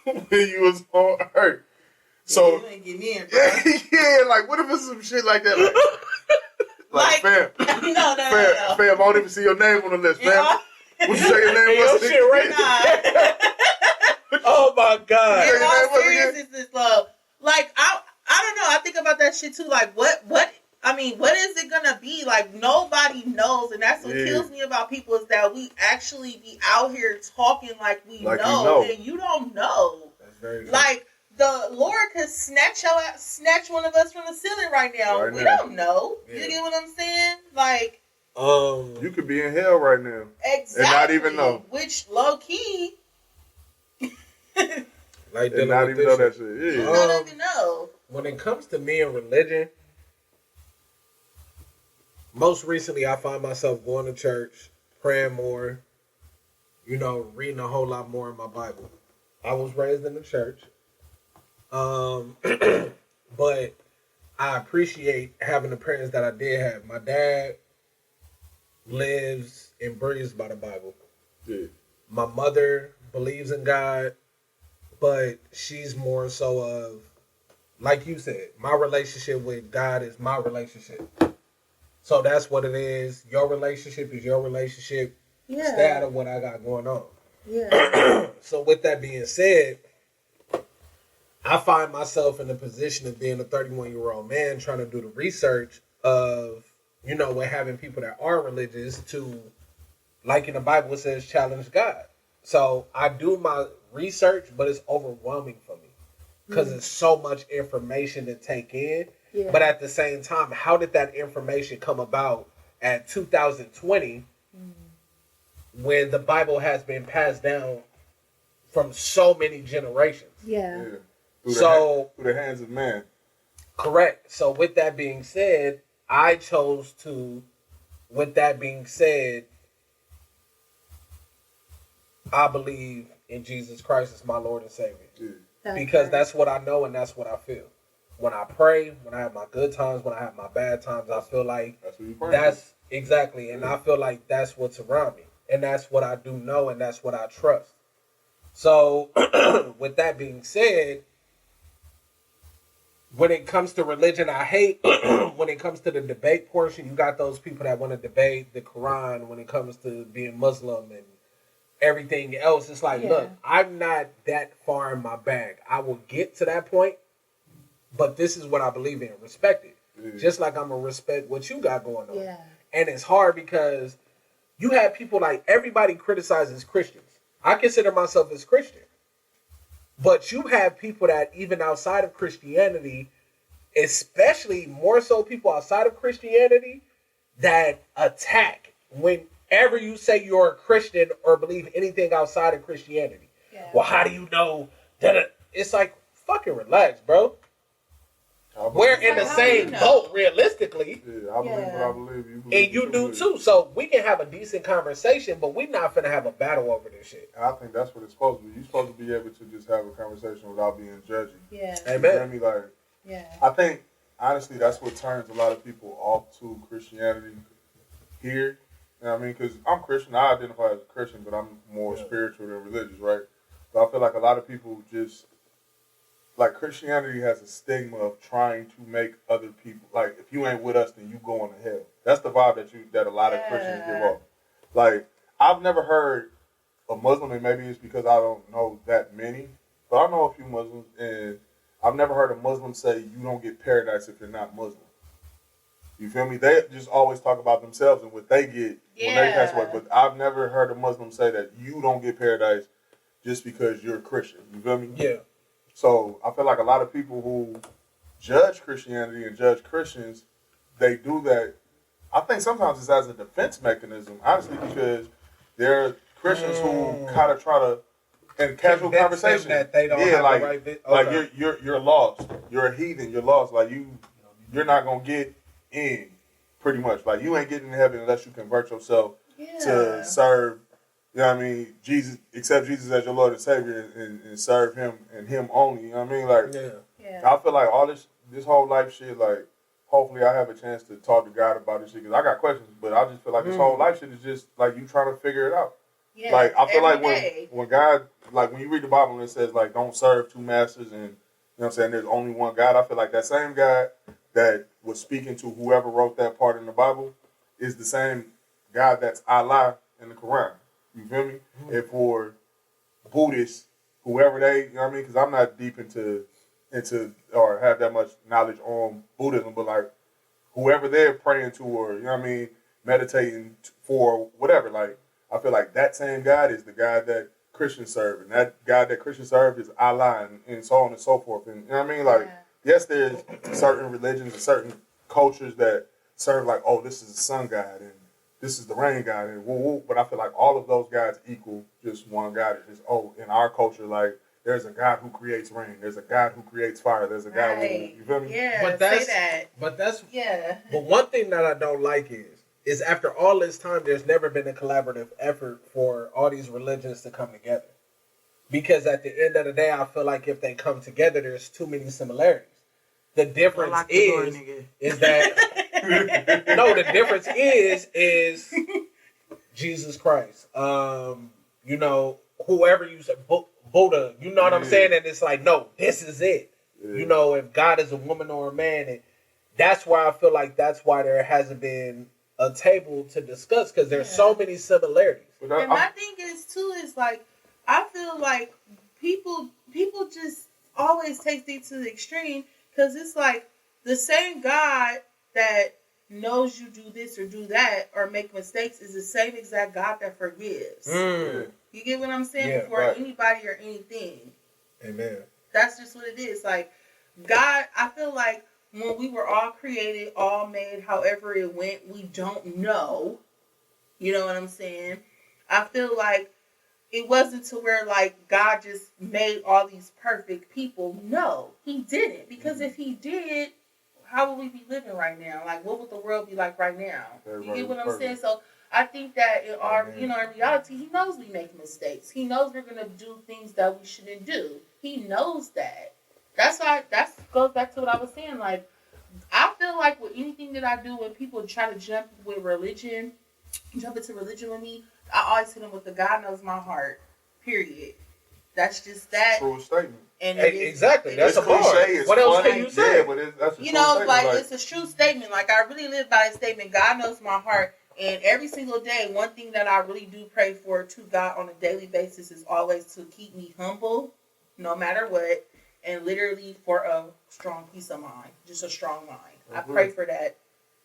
when you was on earth. So you ain't getting in, bro. yeah, like what if it's some shit like that? Like fam. No. Fam, I don't even see your name on the list, fam. What you say your name Hey, was? your shit right there. Oh my God. In all seriousness, love. Like I don't know. I think about that that shit too. Like, what? I mean, what is it gonna be? Like, nobody knows, and that's what kills me about people is that we actually be out here talking like we know, and you don't know. That's very true. Like, the Lord could snatch one of us from the ceiling right now. We don't know. Yeah. You get what I'm saying? Like, you could be in hell right now, exactly, and not even know. Which low key, like, and not even know that shit. Yeah. You don't even know. When it comes to me and religion, most recently I find myself going to church, praying more, reading a whole lot more in my Bible. I was raised in the church. But I appreciate having the parents that I did have. My dad lives and breathes by the Bible. Yeah. My mother believes in God, but she's more so of, like you said, my relationship with God is my relationship. So that's what it is. Your relationship is your relationship. Yeah. Stay out of what I got going on. Yeah. So with that being said, I find myself in the position of being a 31-year-old man trying to do the research of, with having people that are religious to, like in the Bible it says, challenge God. So I do my research, but it's overwhelming for me because it's so much information to take in. Yeah. But at the same time, how did that information come about at 2020 when the Bible has been passed down from so many generations? Yeah. Through the hands of man. Correct. So with that being said, I chose to, I believe in Jesus Christ as my Lord and Savior. Yeah. Because that's what I know and that's what I feel. When I pray, when I have my good times, when I have my bad times, I feel like that's exactly. And I feel like that's what's around me. And that's what I do know and that's what I trust. So with that being said, when it comes to religion, I hate when it comes to the debate portion. You got those people that want to debate the Quran when it comes to being Muslim and everything else. It's like, look, I'm not that far in my bag. I will get to that point, but this is what I believe in. Respect it. Just like I'm going to respect what you got going on. Yeah. And it's hard because you have people like, everybody criticizes Christians. I consider myself as Christian. But you have people that even outside of Christianity, especially more so people outside of Christianity, that attack whenever you say you're a Christian or believe anything outside of Christianity. Yeah. Well, how do you know that? It's like, fucking relax, bro. We're in the same boat, realistically. Yeah, I believe what I believe. You believe and you do too. So we can have a decent conversation, but we're not finna have a battle over this shit. I think that's what it's supposed to be. You're supposed to be able to just have a conversation without being judgy. Yeah. Amen. You know what I mean? I think, honestly, that's what turns a lot of people off to Christianity here. You know what I mean? Because I'm Christian. I identify as a Christian, but I'm more spiritual than religious, right? So I feel like a lot of people just... Like, Christianity has a stigma of trying to make other people, like, if you ain't with us, then you going to hell. That's the vibe that a lot of Christians give off. Like, I've never heard a Muslim, and maybe it's because I don't know that many, but I know a few Muslims, and I've never heard a Muslim say you don't get paradise if you're not Muslim. You feel me? They just always talk about themselves and what they get when they pass away. But I've never heard a Muslim say that you don't get paradise just because you're a Christian. You feel me? Yeah. So I feel like a lot of people who judge Christianity and judge Christians, they do that. I think sometimes it's as a defense mechanism, honestly, because there are Christians who kind of try to, in casual conversation, that they don't have like, the right bit. Like you're lost. You're a heathen. You're lost. Like you're not gonna get in. Pretty much, like you ain't getting in heaven unless you convert yourself to serve. You know what I mean? Jesus, accept Jesus as your Lord and Savior and serve Him and Him only. You know what I mean? Like, I feel like all this whole life shit, like, hopefully I have a chance to talk to God about this shit, because I got questions, but I just feel like this whole life shit is just, like, you trying to figure it out. Yeah, like, I feel like when God, like, when you read the Bible and it says, like, don't serve two masters and, you know what I'm saying, there's only one God, I feel like that same God that was speaking to whoever wrote that part in the Bible is the same God that's Allah in the Quran. You feel me? And for Buddhists, whoever they, you know what I mean? Because I'm not deep into into or have that much knowledge on Buddhism, but like whoever they're praying to or you know what I mean, meditating for whatever. Like I feel like that same God is the God that Christians serve, and that God that Christians serve is Allah, and so on and so forth. And you know what I mean? Like yes, there's certain religions and certain cultures that serve like, oh, this is the sun god and this is the rain god and woo woo. But I feel like all of those gods equal just one God. It's just in our culture, like there's a God who creates rain, there's a God who creates fire, there's a God who, you feel me? Yeah, but that's, say that. But one thing that I don't like is after all this time, there's never been a collaborative effort for all these religions to come together. Because at the end of the day, I feel like if they come together, there's too many similarities. The difference is that no, the difference is Jesus Christ. You know, whoever you say, Buddha. You know what I'm saying? And it's like, no, this is it. Yeah. You know, if God is a woman or a man, and that's why I feel like that's why there hasn't been a table to discuss because there's so many similarities. And my thing is too is like I feel like people just always take things to the extreme. Because it's like the same God that knows you do this or do that or make mistakes is the same exact God that forgives. You get what I'm saying? Before anybody or anything. Amen. That's just what it is. Like, God, I feel like when we were all created, all made, however it went, we don't know. You know what I'm saying? I feel like it wasn't to where, like, God just made all these perfect people. No, he didn't. Because if he did, how would we be living right now? Like, what would the world be like right now? You get what I'm saying? So, I think that in our, in reality, he knows we make mistakes. He knows we're going to do things that we shouldn't do. He knows that. That goes back to what I was saying. Like, I feel like with anything that I do, when people try to jump into religion with me, I always hit them with the God knows my heart. Period. That's just that. True statement. And exactly. That's a cliche. What else can you say? Yeah, but that's a true statement. Like it's a true statement. Like I really live by that statement. God knows my heart. And every single day, one thing that I really do pray for to God on a daily basis is always to keep me humble, no matter what, and literally for a strong peace of mind, just a strong mind. I pray for that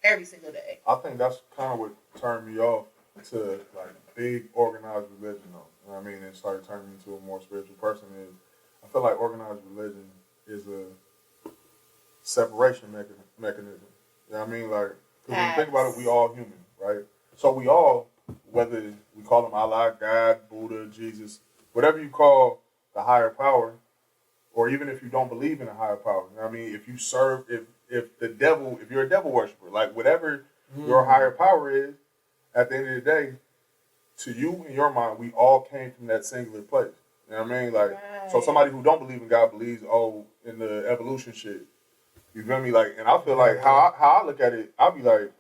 every single day. I think that's kind of what turned me off to like big organized religion, though. You know what I mean? And started turning me into a more spiritual person. Is I feel like organized religion is a separation mechanism. You know what I mean? Like, because when you think about it, we all human, right? So we all, whether we call them Allah, God, Buddha, Jesus, whatever you call the higher power, or even if you don't believe in a higher power, you know what I mean? If you serve, if you're a devil worshiper, like whatever your higher power is, at the end of the day, to you in your mind, we all came from that singular place. You know what I mean? Like, so somebody who don't believe in God believes, in the evolution shit. You feel me? Like, and I feel like how I look at it, I'll be like,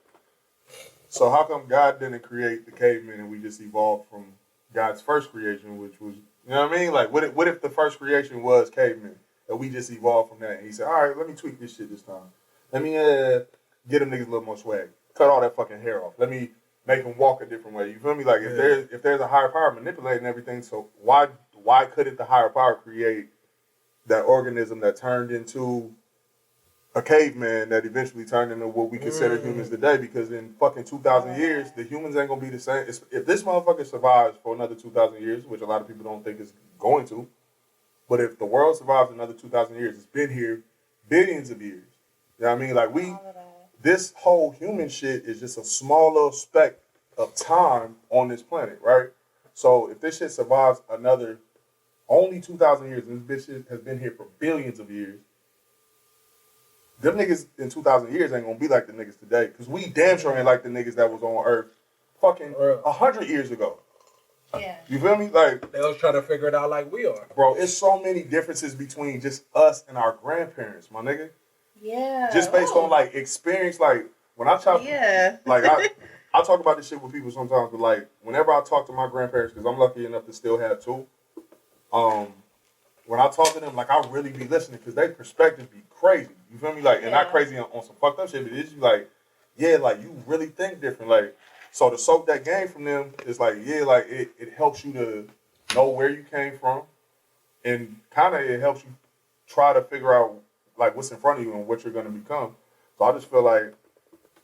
so how come God didn't create the cavemen and we just evolved from God's first creation, which was, you know what I mean? Like, what if the first creation was cavemen and we just evolved from that? And he said, all right, let me tweak this shit this time. Let me get them niggas a little more swag. Cut all that fucking hair off. Let me make them walk a different way. You feel me? Like, if there's a higher power manipulating everything, so why couldn't the higher power create that organism that turned into a caveman that eventually turned into what we consider humans today? Because in fucking 2,000 years, the humans ain't gonna be the same. If this motherfucker survives for another 2,000 years, which a lot of people don't think is going to, but if the world survives another 2,000 years, it's been here billions of years. You know what I mean? Like this whole human shit is just a small little speck of time on this planet, right? So if this shit survives another only 2,000 years, and this bitch shit has been here for billions of years, them niggas in 2,000 years ain't gonna be like the niggas today. Because we damn sure ain't like the niggas that was on Earth fucking 100 years ago. Yeah. You feel me? Like, they was trying to figure it out like we are. Bro, it's so many differences between just us and our grandparents, my nigga. Yeah. Just based on, like, experience. Like, when I talk... Yeah. Like, I talk about this shit with people sometimes, but, like, whenever I talk to my grandparents, because I'm lucky enough to still have two, when I talk to them, like, I really be listening because their perspectives be crazy. You feel me? Like, and not crazy on some fucked up shit, but it's like, yeah, like, you really think different. Like, so to soak that game from them is like, yeah, like, it helps you to know where you came from. And kind of it helps you try to figure out like what's in front of you and what you're gonna become. So I just feel like, you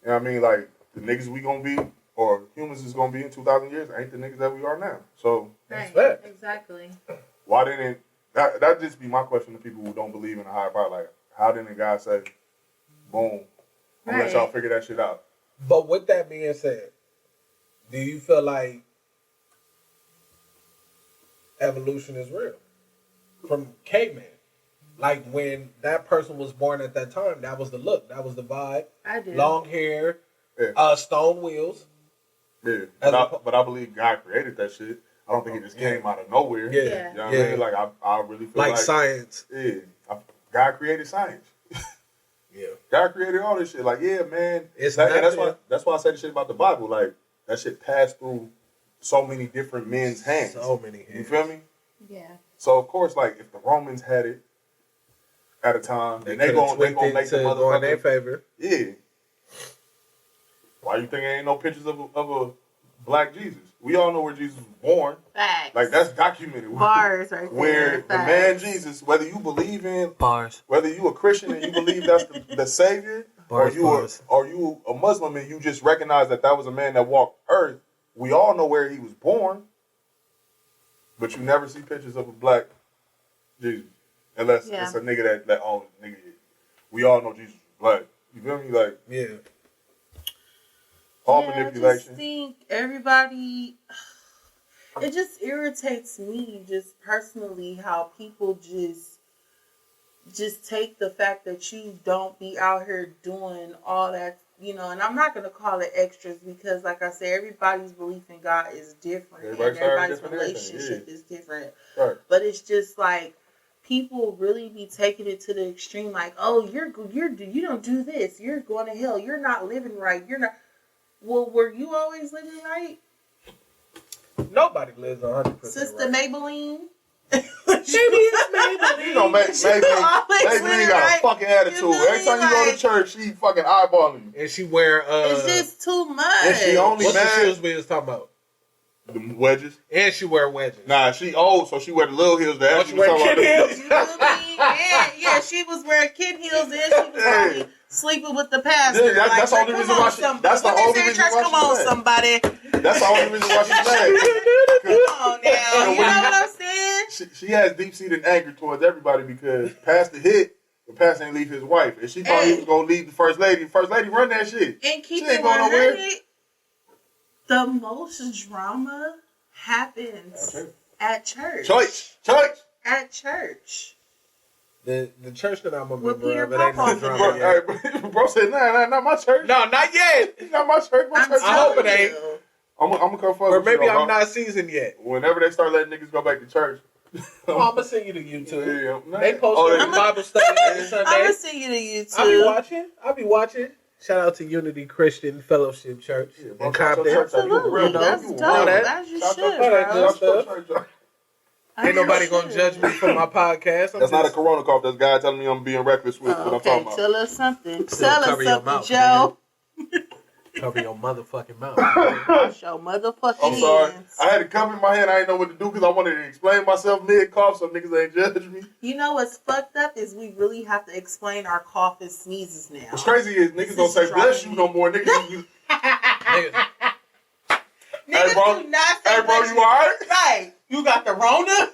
know what I mean, like the niggas we gonna be or humans is gonna be in 2,000 years ain't the niggas that we are now. So Right. Exactly. why didn't that just be my question to people who don't believe in a higher power? Like, how didn't God say, boom, I'm gonna let y'all figure that shit out? But with that being said, do you feel like evolution is real? From caveman. Like when that person was born at that time, that was the look, that was the vibe. I do. Long hair, stone wheels. Yeah. But I believe God created that shit. I don't think it just came out of nowhere. Yeah. You know what I mean? Like I really feel like science. Yeah. God created science. Yeah. God created all this shit. Like, yeah, man. It's like, and that's why I say the shit about the Bible. Like, that shit passed through so many different men's hands. So many hands. You feel me? Yeah. So of course, like if the Romans had it at a time, then they gonna make the motherfucker in their favor. Yeah. Why you think there ain't no pictures of a black Jesus? We all know where Jesus was born. Facts. Like that's documented. Bars right there. Where the man Jesus, whether you believe in bars, whether you a Christian and you believe that's the Savior, or you a Muslim and you just recognize that was a man that walked earth, we all know where he was born. But you never see pictures of a black Jesus. Unless it's a nigga that all nigga is. We all know Jesus was black. You feel me? Like, all manipulation. I just think everybody, it just irritates me just personally how people just take the fact that you don't be out here doing all that, you know, and I'm not going to call it extras because, like I said, everybody's belief in God is different. Everybody's relationship is different. Right. But it's just like, people really be taking it to the extreme, like, oh, you don't do this, you're going to hell, you're not living right, you're not. Well, were you always living right? Nobody lives 100% Sister right. Maybelline? Maybe it's Maybelline. You know, Maybelline got a fucking attitude. Every time you go to church, she fucking eyeballing you. And she wear it's just too much. And she only what's mad. The shoes we was talking about? The wedges. And she wear wedges. Nah, she old, so she wear the little heels. That she wear kid heels. You know what I mean? Yeah, she was wearing kid heels and she was probably sleeping with the pastor. Yeah, that's the only reason why she. That's the only reason why come on, somebody. That's the only reason why she's mad. Come on now, you know what I'm saying? She has deep-seated anger towards everybody because Pastor hit, but Pastor ain't leave his wife, and she thought he was gonna leave the first lady. The first lady run that shit. And keep she ain't it going nowhere. The most drama happens at church. Church. At church. The church that I'm a With member Peter of, it ain't no Papa. drama yet. Bro said, nah, not my church. No, not yet. Not my church. My church. I hope it ain't. I'm gonna come fuck Or with you. maybe I'm not seasoned yet. Whenever they start letting niggas go back to church. I'm gonna send you to YouTube. Yeah, they post Bible study every Sunday. I'm gonna send you to YouTube. I'll be watching. Shout out to Unity Christian Fellowship Church in Compton. Absolutely, that's dope. As you should, bro. Ain't nobody gonna judge me for my podcast. That's not a corona cough. That's God telling me I'm being reckless with what I'm talking about. Tell us something. Tell us something, Joe. Cover your motherfucking mouth. Wash your motherfucking I'm sorry. hands. I had to cover my head. I didn't know what to do because I wanted to explain myself mid-cough so niggas ain't judge me. You know what's fucked up is we really have to explain our cough and sneezes now. What's crazy is niggas don't say bless you no more. Niggas Niggas bro. do not say Hey, bro, you alright? Right. You got the Rona?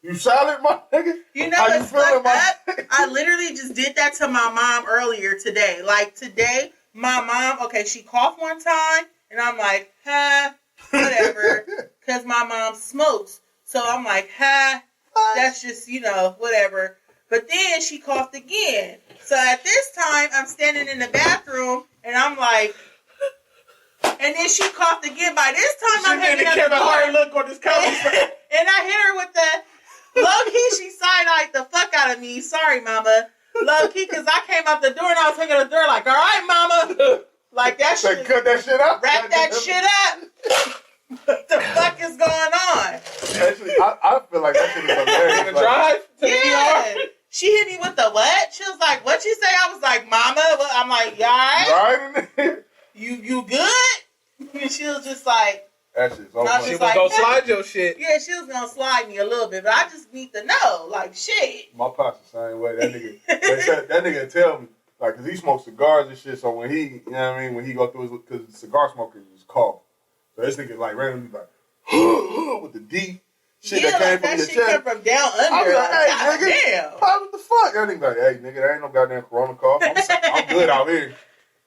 You solid, my nigga? You know How what's you feeling, fucked up? I literally just did that to my mom earlier today. Like, today, my mom, okay, she coughed one time, and I'm like, whatever, because my mom smokes. So I'm like, that's just, you know, whatever. But then she coughed again. So at this time, I'm standing in the bathroom, and I'm like, and then she coughed again. By this time, I'm hitting Kevin Hart look on this cover. and I hit her with the low-key, she side-eyed the fuck out of me. Sorry, mama. Low-key, because I came out the door, and I was hanging the door like, all right, mama. Like, that shit. Cut that shit up. Wrap that shit up. What the fuck is going on? Actually, I feel like that shit is hilarious. In the drive to the ER? She hit me with the what? She was like, what you say? I was like, mama. I'm like, you all right? Right? You good? And she was just like, That shit's so I funny. She was like, gonna slide your shit. Yeah, she was gonna slide me a little bit, but I just need to know, like, shit. My pops the same way. That nigga, that nigga tell me, like, cause he smokes cigars and shit. So when he, you know what I mean, when he go through his, cause cigar smoker is cough. So this nigga like randomly like with the D shit Yeah, that came like from that your shit chest. came from down under. I was like, hey, God nigga, damn. Pop, what the fuck? That nigga like, hey, nigga, there ain't no goddamn corona cough. I'm good out here.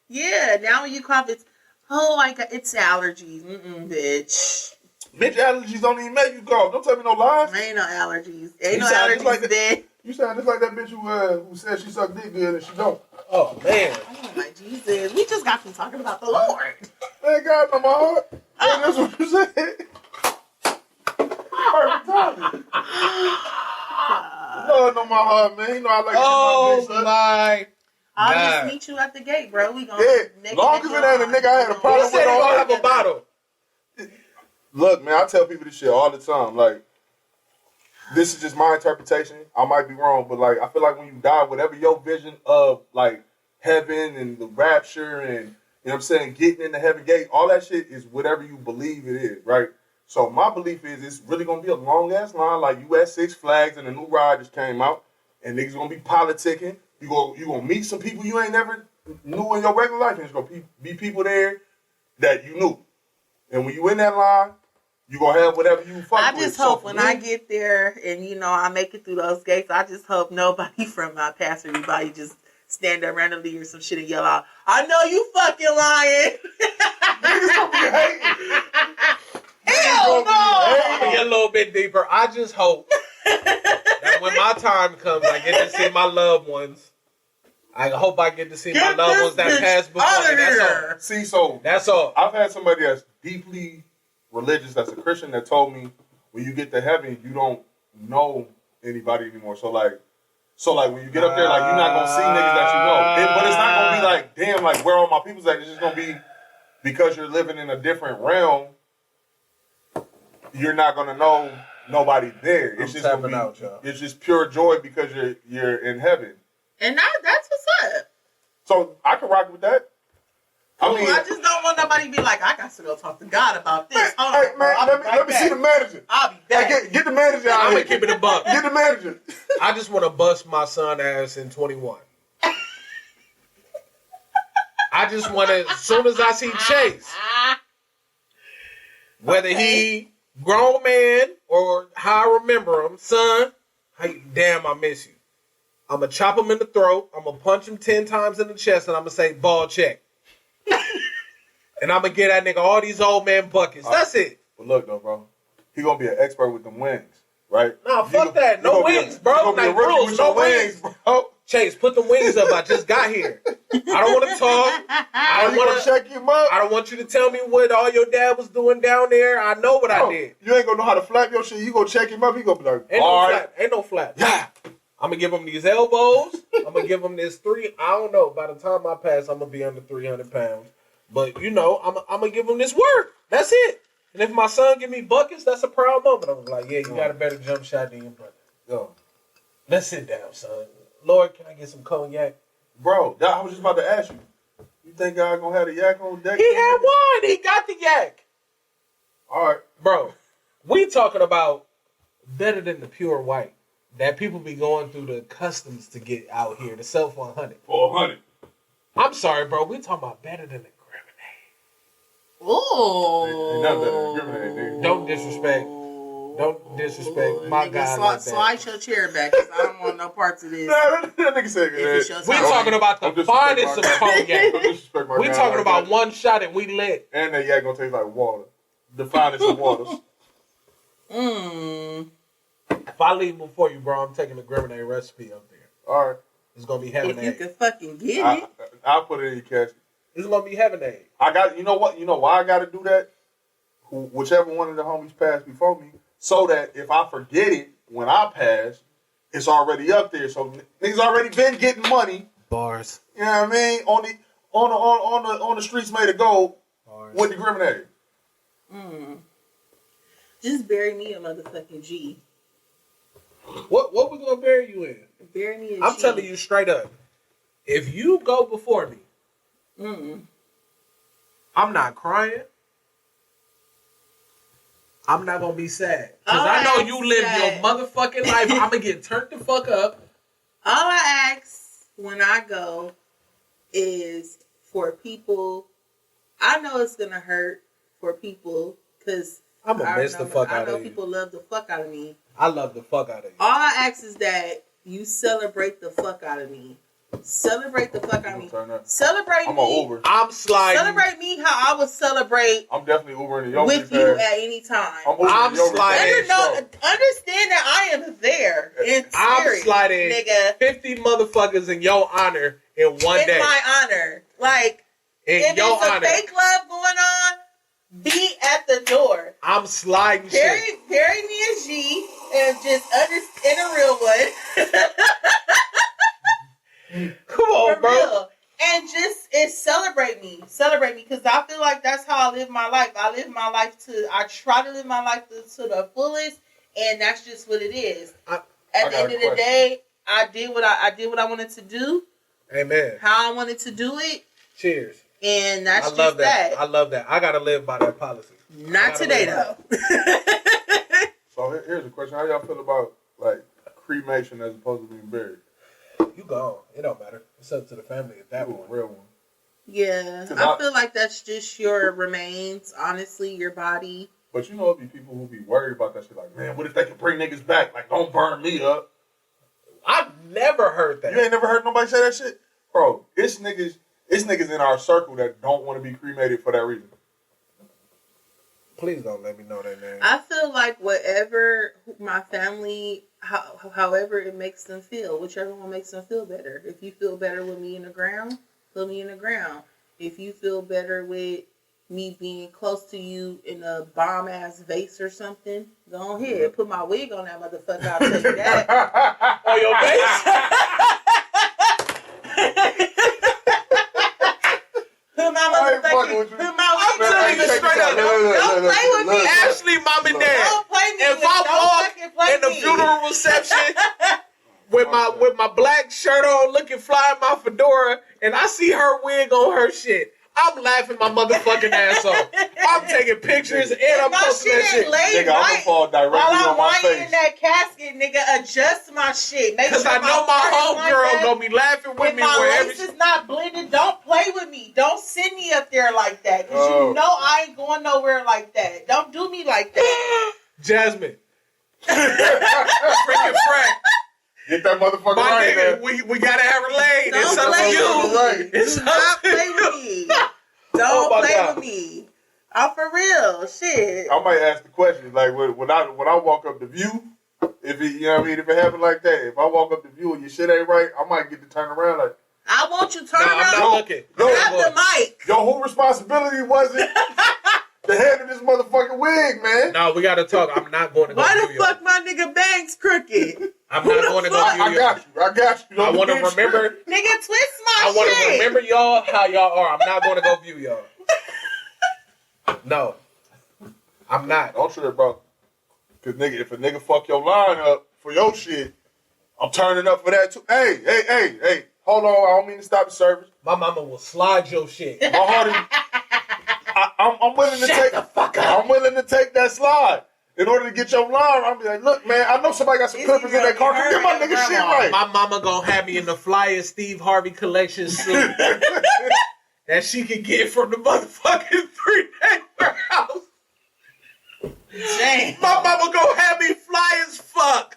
Yeah, now when you cough, it's it's allergies. Bitch. Bitch, allergies don't even make you cough. Don't tell me no lies. Ain't no allergies. Ain't You no sound just allergies, like that. bitch. You sound just like that bitch who said she sucked dick good and she don't. Oh man. Oh my Jesus. We just got from talking about the Lord. Thank God, no, my heart. Hey, that's what you said. Perfect timing. Lord, no, my heart, man. You know I like Oh to get my dick sucked. my. I'll God. just meet you at the gate, bro. We gonna Yeah, long as it ain't a nigga I had a He problem said with he all gonna that. have a bottle. Look, man, I tell people this shit all the time. Like, this is just my interpretation. I might be wrong, but like, I feel like when you die, whatever your vision of like heaven and the rapture and, you know what I'm saying, getting in the heaven gate, all that shit is whatever you believe it is, right? So my belief is it's really gonna be a long ass line, like you at Six Flags and a new ride just came out, and niggas gonna be politicking. You gonna meet some people you ain't never knew in your regular life, and it's gonna be people there that you knew. And when you in that line, you gonna have whatever you fuck I with. just So hope for when me, I get there and I make it through those gates, I just hope nobody from my past or anybody just stand up randomly or some shit and yell out, "I know you fucking lying." niggas gonna be hating. Hell I'm gonna no! get a little bit deeper. I just hope that when my time comes, I get to see my loved ones. I hope I get to see my Get loved this ones that bitch passed before outta me. That's all. here. See, so That's all. I've had somebody that's deeply religious, that's a Christian, that told me when you get to heaven, you don't know anybody anymore. So like when you get up there, like you're not gonna see niggas that you know. But it's not gonna be like, damn, like where all my people's at. It's just gonna be because you're living in a different realm. You're not gonna know nobody there. It's I'm just gonna tapping be, out, y'all. it's just pure joy because you're in heaven. And that's what's up. So I can rock with that. I mean, I just don't want nobody to be like, I got to go talk to God about this. Hold hey on, man, I'll be right let me see back. the manager. I'll be Hey, back. get the manager out I'm here. gonna keep it a buck. Get the manager. I just want to bust my son ass in 21. I just want to, as soon as I see Chase, whether he grown man or how I remember him, son, hey, damn, I miss you. I'm going to chop him in the throat. I'm going to punch him 10 times in the chest, and I'm going to say, ball check. And I'm going to get that nigga all these old man buckets. That's it. But look, though, bro. He going to be an expert with them wings, right? Nah, fuck that. No wings, bro. You going to be a Like, rookie rules, with no your wings, bro. Chase, put the wings up. I just got here. I don't want to talk. I don't You going want to to. check him up? I don't want you to tell me what all your dad was doing down there. I know what I did. You ain't going to know how to flap your shit. You going to check him up. He going to be like, Ain't all no right. flap. Ain't no flap. Yeah. I'm going to give him these elbows. I'm going to give him this 3. I don't know. By the time I pass, I'm going to be under 300 pounds. But, I'm going to give him this work. That's it. And if my son give me buckets, that's a proud moment. I was like, yeah, you got a better jump shot than your brother. Go. Let's sit down, son. Lord, can I get some cognac? Bro, I was just about to ask you. You think God going to have the yak on deck? He had one. He got the yak. All right. Bro, we talking about better than the pure white that people be going through the customs to get out here, the self 100. For 100. I'm sorry, bro. We talking about better than the Grenade. Ooh. Ain't nothing better than Grenade, nigga. Don't disrespect. Don't disrespect my Nigga, guy like that. slide your chair back, because I don't want no parts of this. Nah, that nigga said If it's your that. We time. talking about Don't the disrespect finest of my guy. cognac. Don't disrespect my We guy talking like about that. one shot and we lit. And that yak gonna taste like water. The finest of waters. If I leave before you, bro, I'm taking the Grenade recipe up there. All right. It's gonna be heaven If you egg. can fucking get it. I'll put it in your casket. It's gonna be heaven egg. I got, you know what? You know why I got to do that? Whichever one of the homies passed before me, so that if I forget it when I pass, it's already up there. So niggas already been getting money. Bars. You know what I mean? On the streets made of gold Bars. with the Grenade. Just bury me a motherfucking G. What we gonna bury you in? Bury me a I'm G. telling you straight up. If you go before me, I'm not crying. I'm not gonna be sad. Because All I know I you live ask your motherfucking life. I'm gonna get turned the fuck up. All I ask when I go is for people. I know it's gonna hurt for people because I'm gonna miss the fuck out I know of you. people love the fuck out of me. I love the fuck out of you. All I ask is that you celebrate the fuck out of me. Celebrate the fuck out of me. Celebrate I'm me. an Uber. I'm sliding. Celebrate me how I would celebrate I'm definitely Ubering to your with you at any time. I'm sliding. Understand that I am there in spirit, I'm sliding nigga. 50 motherfuckers in your honor in one day. In my honor. Like, In if your there's honor. a fake love going on, be at the door. I'm sliding Carry shit. me a G and just in a real one. Come on, For bro. real. And celebrate me, because I feel like that's how I live my life. I try to live my life to the fullest, and that's just what it is. At the end of the day, I did what I wanted to do. Amen. How I wanted to do it. Cheers. And that's I love just that. I love that. I gotta live by that policy. Not today though. So here's a question: how y'all feel about like cremation as opposed to being buried? You gone. It don't matter. It's up to the family at that point. Real one. Yeah, I feel like that's just your remains. Honestly, your body. But you know, it'd be people who be worried about that shit. Like, man, what if they can bring niggas back? Like, don't burn me up. I've never heard that. You ain't never heard nobody say that shit, bro. It's niggas in our circle that don't want to be cremated for that reason. Please don't let me know that name. I feel like whatever my family, however it makes them feel, whichever one makes them feel better. If you feel better with me in the ground, put me in the ground. If you feel better with me being close to you in a bomb ass vase or something, go ahead. Put my wig on that motherfucker. I'll tell you that. On your face? Put my motherfucking. Put my wig on telling you that straight up. Don't play with me. Ashley, mom and dad. Don't play me. If I walk in the funeral reception with my black shirt on, looking fly in my fedora, and I see her wig on her shit, I'm laughing my motherfucking ass off. I'm taking pictures and I'm posting that shit. Nigga, I'm gonna fall directly while on my I'm lying face. in that casket, nigga, adjust my shit. Because I know my homegirl gonna be laughing with me my wherever lace is not blended. Don't play with me. Don't send me up there like that. Because you know I ain't going nowhere like that. Don't do me like that. Jasmine. Freaking Frank. Get that motherfucker My right nigga, there. we gotta have her laid. Don't It's up play to you. Right. It's Do up not to play you. with me. Don't my play God. with me. Oh, for real. Shit. I might ask the question, like when I walk up the view, if it, you know what I mean, if it happened like that, if I walk up the view and your shit ain't right, I might get to turn around like, I want you to turn I'm around. not looking. Grab the mic. yo, who responsibility was it to handle this motherfucking wig, man? No, we gotta talk. I'm not going to go Why view the you. fuck my nigga Banks crooked? I'm not going to go I view you. got you. I want to remember. Nigga, twist my I want shit. to remember y'all how y'all are. I'm not going to go view y'all. No, I'm not. Don't trip, bro. Cause nigga, if a nigga fuck your line up for your shit, I'm turning up for that too. Hey, hold on. I don't mean to stop the service. My mama will slide your shit. My heart is. I'm willing to Shut the fuck up. I'm willing to take that slide. In order to get your line, I'm be like, look, man, I know somebody got some clippers in that car. Get my nigga shit right. My mama gonna have me in the flyer Steve Harvey collection suit that she can get from the motherfucking 3-day warehouse. Damn. My mama gonna have me fly as fuck.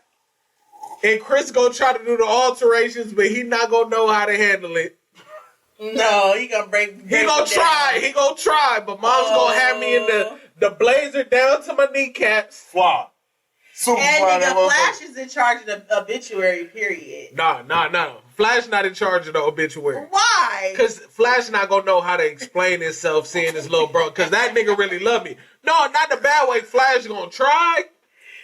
And Chris gonna try to do the alterations, but he not gonna know how to handle it. No, he gonna break. He gonna try. He gonna try. But mom's gonna have me in the blazer down to my kneecaps. Fly. Super And fly. nigga, Flash is in charge of the obituary. Period. No. Flash not in charge of the obituary. Why? Because Flash not gonna know how to explain himself seeing his little bro. Because that nigga really love me. No, not the bad way. Flash gonna try.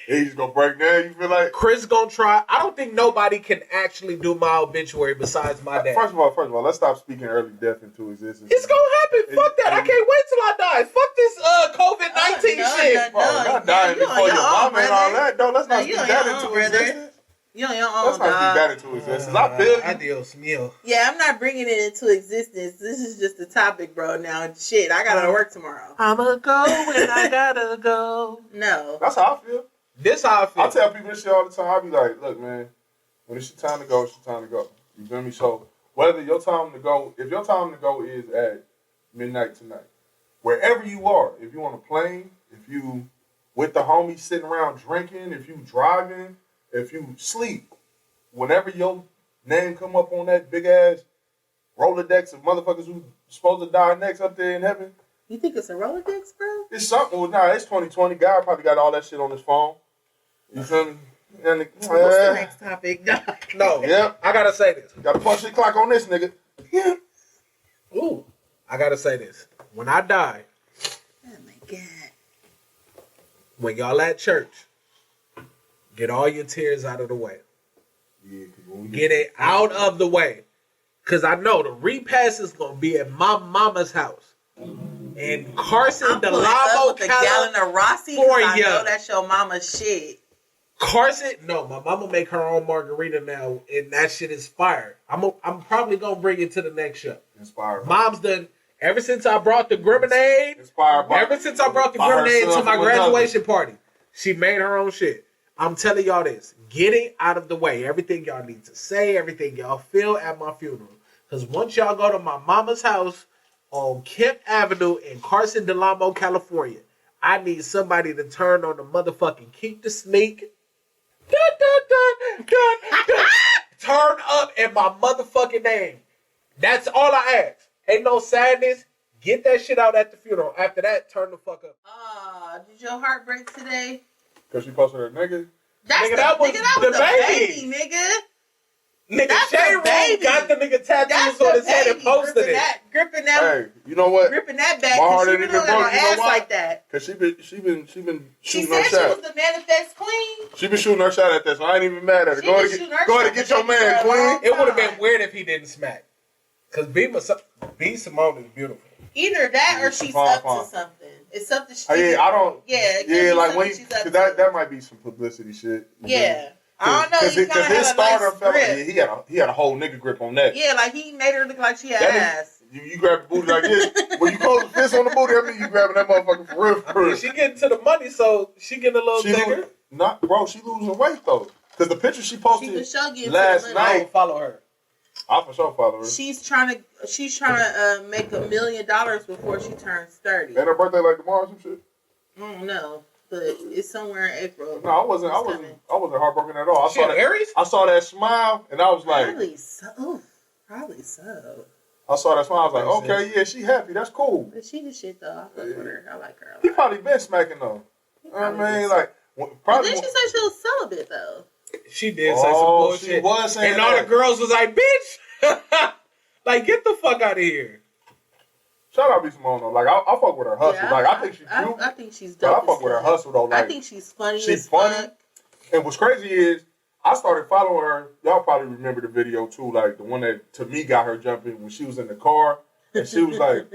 He's gonna break down. You feel like? Chris gonna try. I don't think nobody can actually do my obituary besides my dad. First of all, let's stop speaking early death into existence. It's gonna happen. Fuck that. I can't wait till I die. Fuck this COVID-19 shit. Bro, not dying you before on your your mama own, and all brother. that. No, let's not You speak on that your into own, brother. existence. You on your Let's own, not dog. speak that into existence. I feel you. Adios, mío. Yeah, I'm not bringing it into existence. This is just a topic, bro. Now, shit, I gotta work tomorrow. I'ma go when I gotta go. No. That's how I feel. This how I feel. I tell people this shit all the time. I be like, look, man, when it's your time to go, it's your time to go. You feel me? So whether your time to go, if your time to go is at midnight tonight, wherever you are, if you on a plane, if you with the homies sitting around drinking, if you driving, if you sleep, whenever your name come up on that big ass Rolodex of motherfuckers who supposed to die next up there in heaven, You think it's a Rolodex, bro? it's something. Well, nah, it's 2020. God probably got all that shit on his phone. You feel me? And What's the next topic? No, yeah, I gotta say this. gotta punch the clock on this nigga. Yeah. Ooh, I gotta say this. When I die, Oh my god. when y'all at church, get all your tears out of the way. Yeah, 'cause when we Get it out of the way. Cause I know the repass is gonna be at my mama's house. And Carson I'm pulling up DeLamo, with a gallon of Rossi because I California. know that's your mama's shit. Carson, no, my mama make her own margarita now, and that shit is fire. I'm probably gonna bring it to the next show. inspired. Mom's done ever since I brought the grenade. Inspired by. Ever since I brought the by her grenade to son my from graduation party, she made her own shit. I'm telling y'all this. Get it out of the way. Everything y'all need to say, everything y'all feel at my funeral. Because once y'all go to my mama's house on Kemp Avenue in Carson DeLamo, California, I need somebody to turn on the motherfucking Keep the Sneak. Dun, dun, dun, dun, dun. Turn up in my motherfucking name. That's all I ask. Ain't no sadness. Get that shit out at the funeral. After that, turn the fuck up. Did your heart break today? Because she posted her nigga. That's Nigga, that was the baby. nigga. Nigga, That's J. the Roll baby. got the nigga That's tattoos on the his head and baby. posted it. Gripping that, Hey, you know what? gripping that back. My heart Cause she ain't been even on her broke. You know ass why? like that. Because she been She shooting her said she was shot. the manifest queen. She been shooting her shot at that, so I ain't even mad at her. She Go been ahead shooting her and shot get your at man, that for a long Queen. It would have been weird if he didn't smack. Because B. Simone is beautiful. Either that Yeah, or she's fine, up fine. to something. It's something she. Oh, yeah, I don't. Yeah, it could Yeah, be like something when she's up to. that might be some publicity shit. Yeah. I don't know. He Because kind of his had a starter nice fella, grip. yeah, he had a whole nigga grip on that. Yeah, like he made her look like she had That ass. You grab the booty like this. When you close the fist on the booty, that means you grabbing that motherfucker for real. For real. She getting to the money, so she getting a little bigger. Bro, she losing weight though. Because the picture she She posted for sure getting last to the money. I night, don't follow her. I for sure follow her. She's trying to make $1 million before she turns 30. Ain't her birthday like tomorrow or some shit? I don't know, but it's somewhere in April. No, I wasn't heartbroken at all. She an Aries? I saw that smile and I was like, Probably so. Probably so. I saw that smile. I was like, Makes okay, yeah, she happy. That's cool. But she the shit though. I fuck with her. I like her. He probably been smacking though. I mean, like, But probably. then she said she was celibate though. She did say some bullshit. She was saying and all that. the girls was like, bitch. Like, get the fuck out of here. Shout out B. Simone though. Like, I fuck with her hustle. Yeah, like, I think she's cute. I think she's But dope. I fuck with her hustle though. Like, I think she's funny. she's as funny. fuck. And what's crazy is I started following her. Y'all probably remember the video too, like the one that to me got her jumping when she was in the car and she was like,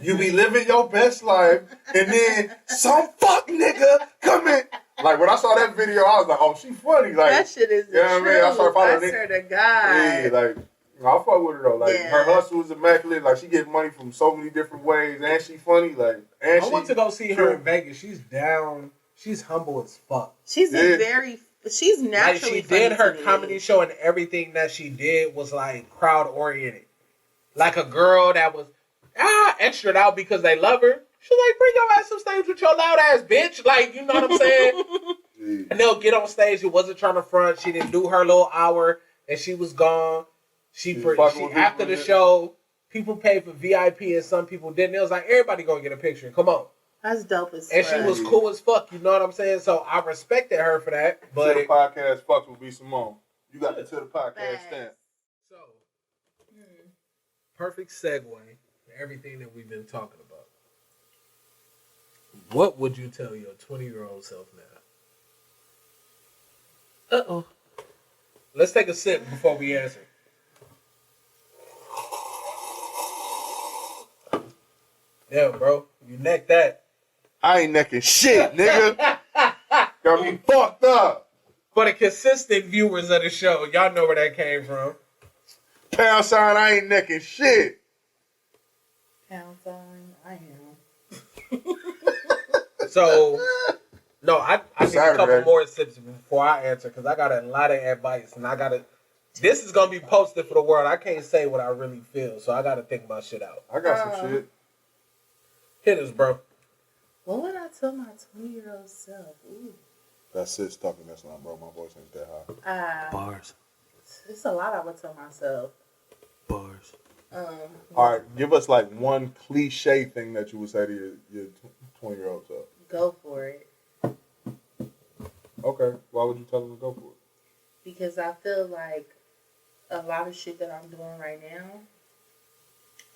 "You be living your best life, and then some fuck nigga come in." Like when I saw that video, I was like, "Oh, she funny." Like That shit is the you know what I mean? I started following I it. swear to God. Yeah, like I fuck with her though. Like Yeah. her hustle is immaculate. Like she gets money from so many different ways, and she funny. Like and I she went to go see her in Vegas. She's down. She's humble as fuck. She's Yeah. she's Like, naturally she did funny her to me. comedy show, and everything that she did was like crowd oriented. Like a girl that was extra out because they love her. She's like, bring your ass on stage with your loud ass bitch. Like, you know what I'm saying? Yeah. And they'll get on stage. She wasn't trying to front. She didn't do her little hour, and she was gone. She fucking with after people, the yeah. show, people paid for VIP, and some people didn't. It was like, everybody gonna get a picture. Come on. That's dope as And fuck. she was cool as fuck. You know what I'm saying? So I respected her for that. But To the podcast fucks with B. Simone. You got the To the Podcast Facts. stamp. so perfect segue to everything that we've been talking about. What would you tell your 20-year-old self now? Uh-oh. Let's take a sip before we answer. Damn, bro. You necked that. I ain't necking shit, nigga. Got me fucked up. For the consistent viewers of the show, y'all know where that came from. Pound sign, I ain't necking shit. Pound sign, I am. So, no, I need a couple Saturday. more sips before I answer because I got a lot of advice and I got to. This is gonna be posted for the world. I can't say what I really feel, so I got to think my shit out. I got some shit. Hit us, bro. What would I tell my 20-year-old self? Ooh. That's it, talking. That's not, bro. My voice ain't that high. Bars. It's a lot I would tell myself. Bars. All right, give us like one cliche thing that you would say to your 20-year-old self. Go for it. Okay, why would you tell them to go for it? Because I feel like a lot of shit that I'm doing right now,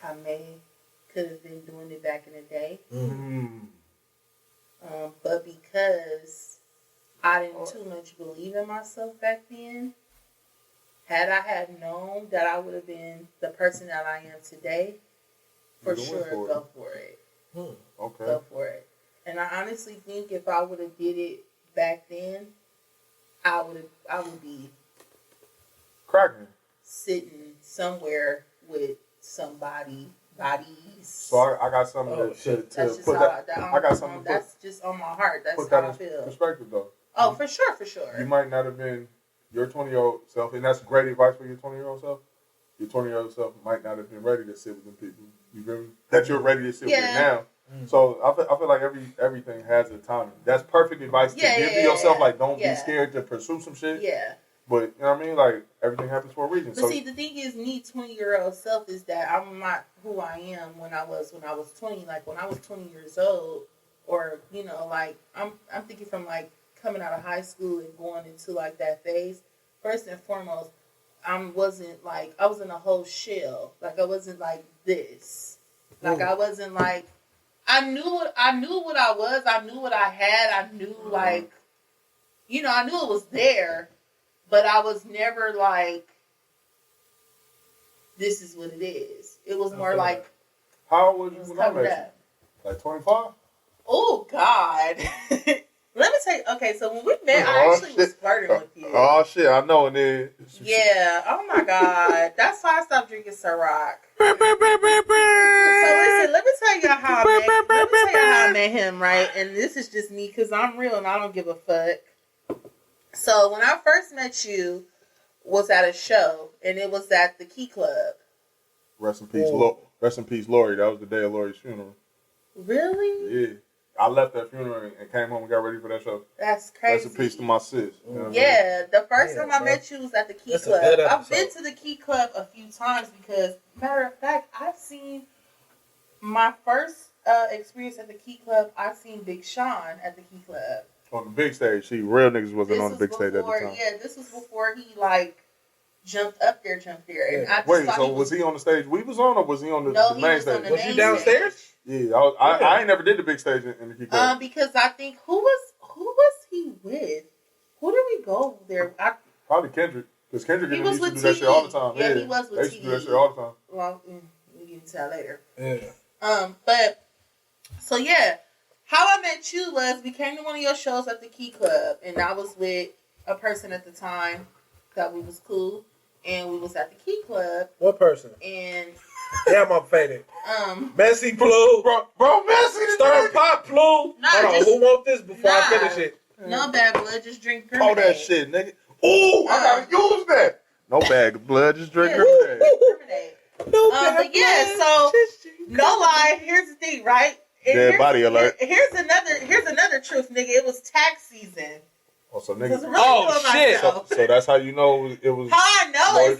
I could have been doing it back in the day. But because I didn't too much believe in myself back then, had I had known that I would have been the person that I am today, for sure, go for it. Okay. Go for it. And I honestly think if I would have did it back then, I would be Cracking. sitting somewhere with bodies. So I got something to That's just put how that. I got something to that's just on my heart. That's put how that I in feel. perspective, though. Oh, for sure. You might not have been your 20-year-old self, and that's great advice for your 20-year-old self. Your 20-year-old self might not have been ready to sit with them people. You feel me? That you're ready to sit with now. So I feel like everything has a timing. That's perfect advice to give to yourself. Like, don't be scared to pursue some shit. Yeah. But you know what I mean? Like, everything happens for a reason. But see, the thing is, me 20-year-old self is that I'm not who I am when I was 20. Like when I was 20 years old, or like I'm thinking from like coming out of high school and going into like that phase. First and foremost, I was in a whole shell. Like I wasn't like this. Like I wasn't like I knew what I was. I knew what I had. I knew I knew it was there. But I was never like, this is what it is. It was more like, how old was you when I met you? Like 25? Oh, God. Let me tell you. Okay, so when we met, I actually was flirting with you. Oh, shit. I know it is. Yeah. Oh, my God. That's why I stopped drinking Ciroc. So, listen, let me tell you how I met him, right? And this is just me because I'm real and I don't give a fuck. So when I first met you was at a show, and it was at the Key Club. Rest in peace, rest in peace, Lori. That was the day of Lori's funeral. Really? Yeah. I left that funeral and came home and got ready for that show. That's crazy. Rest in peace to my sis. You know yeah, the first time I met you was at the Key Club. I've been to the Key Club a few times because, matter of fact, I've seen my first experience at the Key Club. I've seen Big Sean at the Key Club. On the big stage. See, real niggas wasn't on the big stage at the time. Yeah, this was before he jumped up there. Yeah. And I was he on the stage we was on, or was he on the main stage? Was you downstairs? Yeah, I ain't never did the big stage in the Key Club. Because I think who was he with? Who did we go there? Probably Kendrick, because Kendrick used to do that shit all the time. Yeah, he was with They used to do that shit all the time. Well, we get into that later. Yeah. But so yeah. How I met you was we came to one of your shows at the Key Club, and I was with a person at the time that we was cool, and we was at the Key Club. What person? And damn, I'm faded. Messy Plu. Bro, Messy. Stir Pop Plu. Nah, hold on, who want this before I finish it? No bad blood, just drink Grenade. Oh, that shit, nigga. Ooh, I gotta use that. No bag of blood, just drink Grenade. But yeah, so no lie. Here's the thing, right? Dead body alert. Here's another truth, nigga. It was tax season. Oh, so niggas. Oh shit! So that's how you know it was. How I know is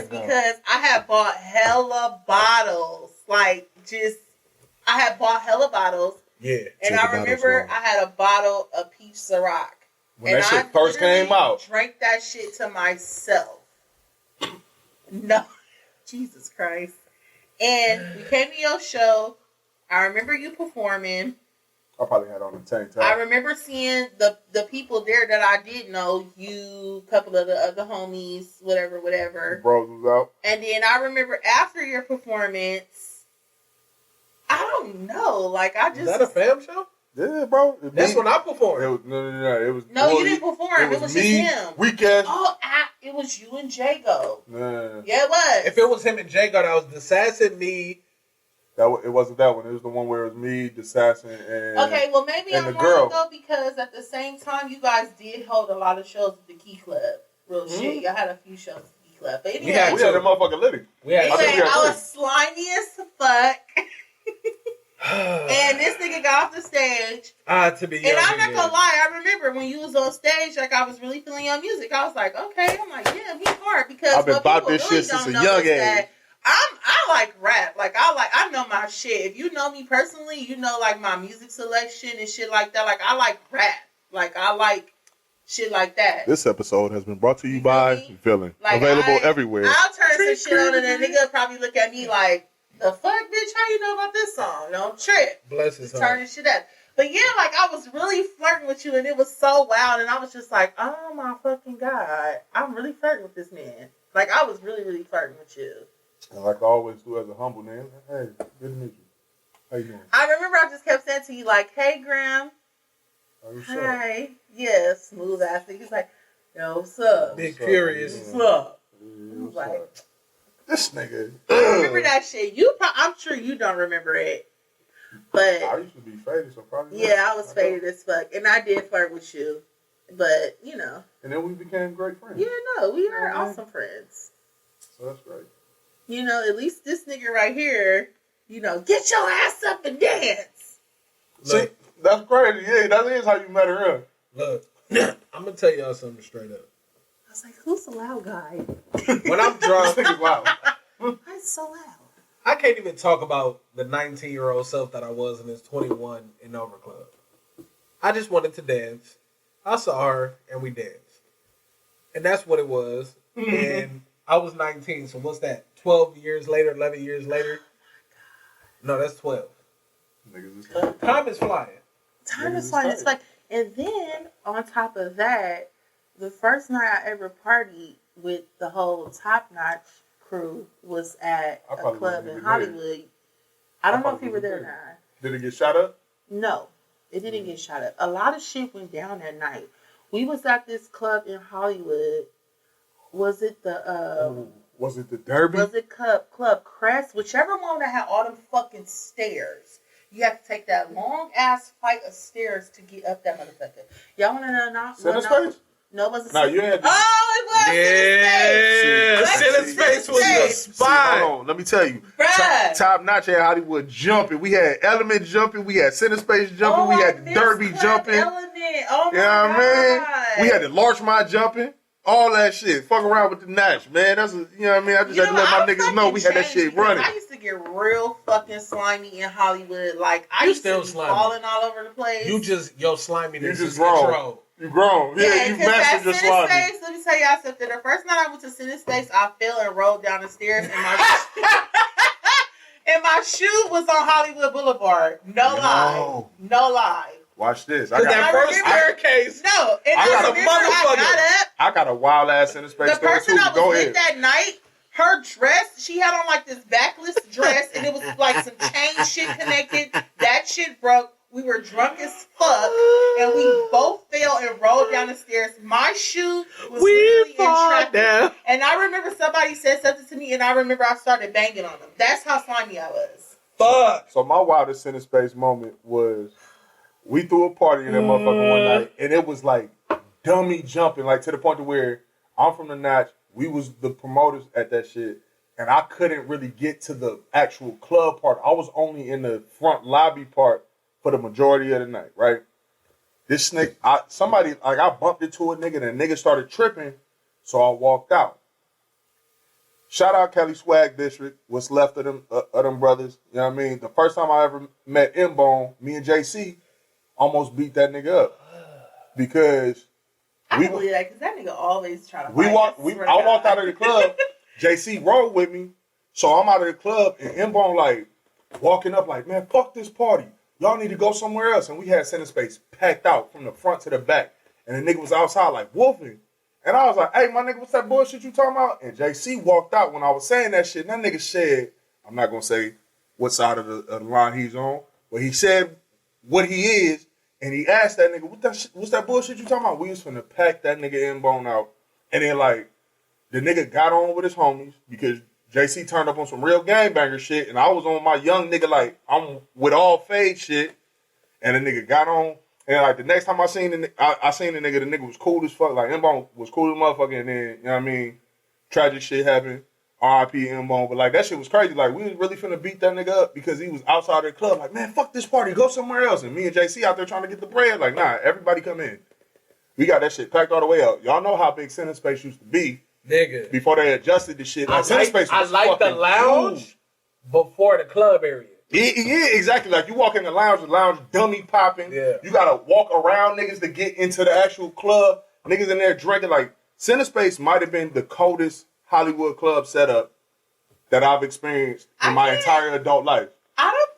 because I had bought hella bottles. I had bought hella bottles. Yeah. And I remember I had a bottle of peach Ciroc. When that shit first came out, drank that shit to myself. No, Jesus Christ. And we came to your show. I remember you performing. I probably had on the tank top. I remember seeing the people there that I did know. You, a couple of the other homies, whatever. The bros was out. And then I remember after your performance, I don't know. Was that a fam show? Yeah, bro. That's when I performed. It was, no. It was you didn't perform. It was just me, him. Weak ass. Oh, it was you and Jago. Nah. Yeah, it was. If it was him and Jago, that was the assassin, me. It wasn't that one. It was the one where it was me, the assassin, and okay, well maybe and I'm the girl. wrong though because at the same time you guys did hold a lot of shows at the Key Club. Real shit, y'all had a few shows at the Key Club. But anyway, we had that motherfucker Liddy. I was slimy as fuck. And this nigga got off the stage. To be young. And I'm not gonna lie, I remember when you was on stage, like I was really feeling your music. I was like, okay, I'm like, yeah, he's hard because I've been what about people this really shit since don't a know young is age. that I like rap. Like I know my shit. If you know me personally, you know like my music selection and shit like that. Like I like rap. Like I like shit like that. This episode has been brought to you by Villain. Like, available everywhere. I'll turn some shit on and then nigga probably look at me like, the fuck, bitch? How you know about this song? Don't trip. Bless his heart. Turn this shit up. But yeah, like I was really flirting with you and it was so wild and I was just like, oh my fucking God. I'm really flirting with this man. Like I was really, really flirting with you. And like I always do as a humble name, hey, good to meet you. How you doing? I remember I just kept saying to you like, hey Graham. Hi. Yeah, smooth ass thing. He's like, yo, what's up? Big Furious. What's up? I was like, this nigga. I remember that shit. I'm sure you don't remember it. But I used to be faded, so probably yeah, I was faded as fuck. And I did flirt with you. But, you know. And then we became great friends. Yeah, no, we are awesome friends. So that's great. You know, at least this nigga right here, you know, get your ass up and dance. See, that's crazy. Yeah, that is how you met her up. Look, I'm going to tell y'all something straight up. I was like, who's the loud guy? When I'm drunk, This nigga's loud. That's so loud. I can't even talk about the 19-year-old self that I was in this 21 and over club. I just wanted to dance. I saw her and we danced. And that's what it was. And I was 19, so what's that? 12 years later, 11 years later? No, that's 12. Time is flying. Time is flying. It's like, and then on top of that, the first night I ever partied with the whole Top Notch crew was at a club in Hollywood. I don't know if you were there or not. Did it get shot up? No, it didn't get shot up. A lot of shit went down that night. We was at this club in Hollywood. Was it the was it the Derby? Was it Club Crest? Whichever one that had all them fucking stairs. You have to take that long ass flight of stairs to get up that motherfucker. Y'all want to know now? Center Space? No, it wasn't. No, you had. Oh, it was. Yeah, Center Space was the spot. Hold on, let me tell you. Bruh. Top Notch had Hollywood jumping. We had Element jumping. We had Center Space jumping. We had Derby jumping. Element. Oh my You know what God. I mean? We had the Larchmont jumping. All that shit. Fuck around with the Natch, man. That's you know what I mean? I just had to let my niggas know we had that shit running. I used to get real fucking slimy in Hollywood. Like, I used to be falling all over the place. Your sliminess just is grown. control. You grown. Yeah, you mastered your slimy. Let me tell y'all something. The first night I went to Center Space, I fell and rolled down the stairs and my and my shoe was on Hollywood Boulevard. No lie. Watch this. I got that first staircase. No, and I got a wild ass Center Space story too. The person I Go was ahead. with that night, her dress, she had on like this backless dress, and it was like some chain shit connected. That shit broke. We were drunk as fuck, and we both fell and rolled down the stairs. My shoe was literally entrapped. And I remember somebody said something to me, and I remember I started banging on them. That's how slimy I was. Fuck. So my wildest Center Space moment was we threw a party in that motherfucker one night, and it was like dummy jumping, like to the point to where I'm from the Notch. We was the promoters at that shit, and I couldn't really get to the actual club part. I was only in the front lobby part for the majority of the night, right? This snake, I bumped into a nigga, and the nigga started tripping, so I walked out. Shout out Kelly Swag District, what's left of them brothers. You know what I mean? The first time I ever met M-Bone, me and JC almost beat that nigga up because I believe that because that nigga always trying to. I walked out of the club. JC rode with me, so I'm out of the club, and M-Bone like walking up like, man, fuck this party. Y'all need to go somewhere else. And we had Center Space packed out from the front to the back, and the nigga was outside like wolfing. And I was like, hey, my nigga, what's that bullshit you talking about? And JC walked out when I was saying that shit. And that nigga said, I'm not gonna say what side of the line he's on, but he said what he is. And he asked that nigga, what's that bullshit you talking about? We was finna pack that nigga in-bone out. And then, like, the nigga got on with his homies because JC turned up on some real gangbanger shit. And I was on my young nigga, like, I'm with all fade shit. And the nigga got on. And, like, the next time I seen the nigga was cool as fuck. Like, in-bone was cool as motherfucker. And then, you know what I mean? Tragic shit happened. R.I.P. in-bone. But, like, that shit was crazy. Like, we was really finna beat that nigga up because he was outside the club. Like, man, fuck this party. Go somewhere else. And me and JC out there trying to get the bread. Like, nah, everybody come in. We got that shit packed all the way up. Y'all know how big Center Space used to be. Nigga. Before they adjusted the shit. Like, Center Space was I like the lounge before the club area. Yeah, exactly. Like, you walk in the lounge dummy popping. Yeah. You got to walk around niggas to get into the actual club. Niggas in there drinking. Like, Center Space might have been the coldest Hollywood club setup that I've experienced in my entire adult life. I don't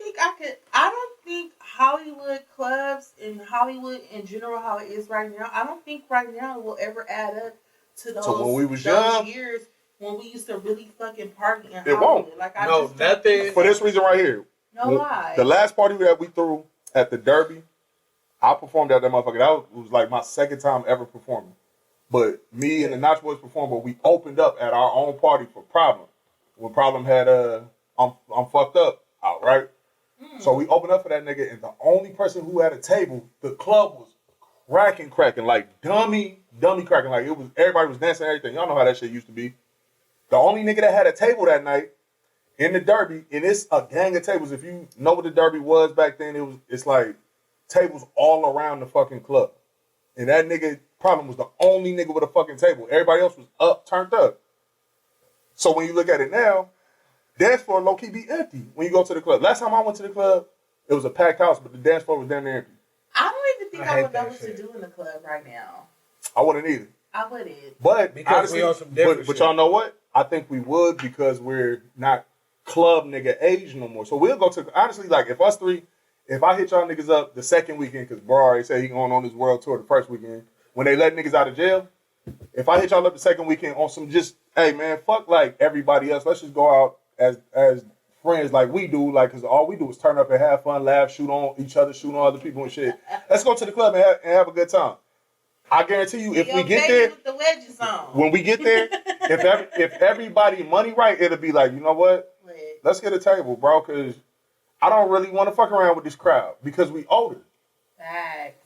think Hollywood clubs and Hollywood in general, how it is right now, I don't think right now it will ever add up to those, when we was those young? years when we used to really fucking party in It Hollywood. won't. Like, Nothing. For this reason right here. No lie. The last party that we threw at the Derby, I performed at that motherfucker. That was like my second time ever performing. But me and the Notch Boys performed, but we opened up at our own party for Problem. When Problem had I'm fucked up out, right? So we opened up for that nigga, and the only person who had a table, the club was cracking, like dummy cracking. Like, it was, everybody was dancing and everything. Y'all know how that shit used to be. The only nigga that had a table that night in the Derby, and it's a gang of tables. If you know what the Derby was back then, it's like tables all around the fucking club. And that nigga Problem was the only nigga with a fucking table. Everybody else was turned up. So when you look at it now, dance floor low-key be empty when you go to the club. Last time I went to the club, it was a packed house, but the dance floor was damn near empty. I don't even think I would know that what shit. to do in the club right now. I wouldn't either. I wouldn't. But Because honestly, we on some different but shit. y'all know what? I think we would because we're not club nigga age no more. So we'll go to, honestly, like, if us three, if I hit y'all niggas up the second weekend, because bro already said he going on his world tour the first weekend, when they let niggas out of jail, if I hit y'all up the second weekend on some just, hey man, fuck like everybody else, let's just go out as friends like we do, like, because all we do is turn up and have fun, laugh, shoot on each other, shoot on other people and shit. Let's go to the club and have a good time. I guarantee you, if we get there, with the wedges on. when we get there, if everybody money right, it'll be like, you know what? Let's get a table, bro, because I don't really want to fuck around with this crowd because we older. Facts.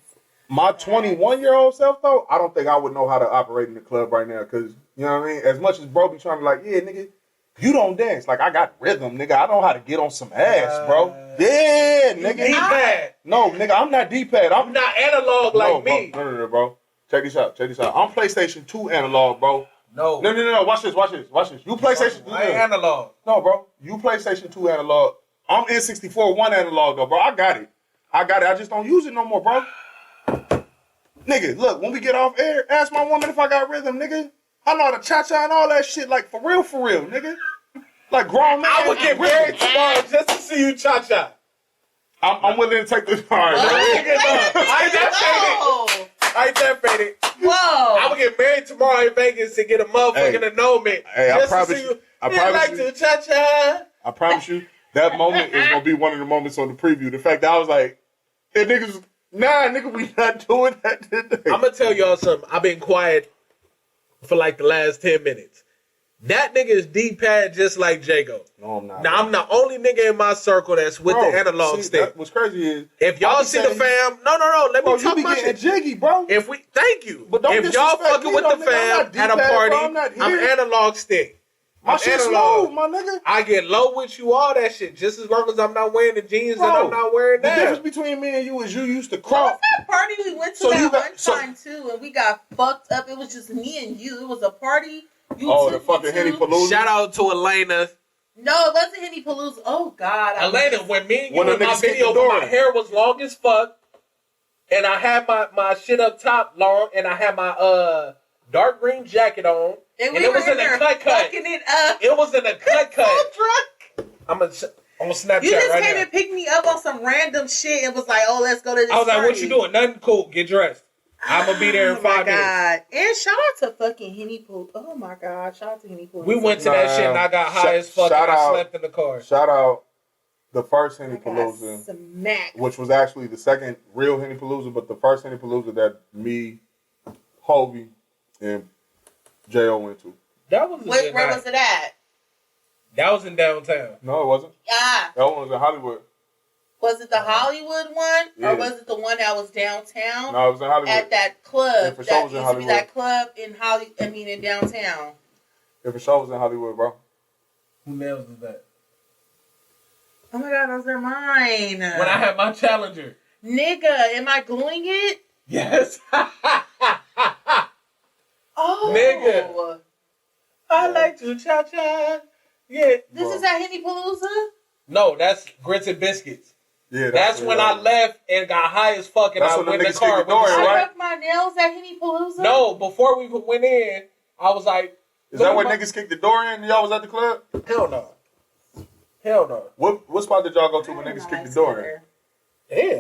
My 21-year-old self, though, I don't think I would know how to operate in the club right now because, you know what I mean? As much as bro be trying to like, yeah, nigga, you don't dance. Like, I got rhythm, nigga. I know how to get on some ass, bro. Yeah, nigga. D-pad. No, nigga, I'm not D-pad. I'm not analog like me. No, bro. Check this out. I'm PlayStation 2 analog, bro. No. No. Watch this. You PlayStation 2. I ain't analog. No, bro. You PlayStation 2 analog. I'm N64 1 analog, though, bro. I got it. I just don't use it no more, bro. Nigga, look, when we get off air, ask my woman if I got rhythm, nigga. I know how to cha-cha and all that shit, like, for real, nigga. Like, grown man. I would get married tomorrow just to see you cha-cha. I'm willing to take this. All right, I ain't that faded. Whoa. I would get married tomorrow in Vegas to get a motherfucker to know me. Hey, just I to see you. I promise to cha-cha. I promise you, that moment is going to be one of the moments on the preview. The fact that I was like, hey, niggas, nah, nigga, we not doing that today. I'm going to tell y'all something. I've been quiet for like the last 10 minutes. That nigga is D-pad just like Jago. No, I'm not. Now, I'm the only nigga in my circle that's with the analog stick. What's crazy is, if y'all see the fam, no, let me talk you be my getting shit. jiggy, bro. Thank you. But don't if y'all disrespect fucking me, with though, the nigga. fam I'm not at a D-pad, party, bro. I'm not I'm here. analog stick. My shit's smooth, my nigga. I get low with you, all that shit, just as long as I'm not wearing the jeans that I'm not wearing now. The difference between me and you is you used to What crop. was that party we went to one time too, and we got fucked up? It was just me and you. It was a party. The fucking Henny Palooza. Shout out to Elena. No, it wasn't Henny Palooza. Oh God, Elena, when me and you When in the my niggas kicked video, the door when my in. hair was long as fuck, and I had my shit up top long, and I had my dark green jacket on, and it was in a cut. Fucking it up. It was in a cut. So drunk. I'm on Snapchat You just right came now. and picked me up on some random shit and was like, "Oh, let's go to this." I was like, party. "What you doing? Nothing cool. Get dressed. I'm gonna be there in 5 minutes." God. And shout out to fucking Henny Pool. Oh my God, shout out to Henny Pool. We went to that shit and I got high as fuck and I slept in the car. Shout out the first Henny I got Palooza, smacked. which was actually the second real Henny Palooza, but the first Henny Palooza that me, Hovey, and J.O. went to. That was a Where good night. was it at? That was in downtown. No, it wasn't. Ah, That one was in Hollywood. was it the Hollywood one, Yeah. or was it the one that was downtown? No, it was in Hollywood. At that club. Yeah, for sure That it was in used to be Hollywood. that club in downtown. Yeah, for sure it was in Hollywood, bro. Who nails is that? Oh my God, those are mine. When I had my Challenger. Nigga, am I gluing it? Yes. Oh. Nigga. I like to cha-cha. Yeah. This is at Henny Palooza? No, that's Grits and Biscuits. Yeah, That's when I left and got high as fuck and That's I when went the in the niggas car. kicked the door in, I right? broke my nails at Henny Palooza? No, before we went in, I was like, Is that where niggas kicked the door in and y'all was at the club? hell no. Hell no. What spot did y'all go to when niggas kicked the door in? Damn.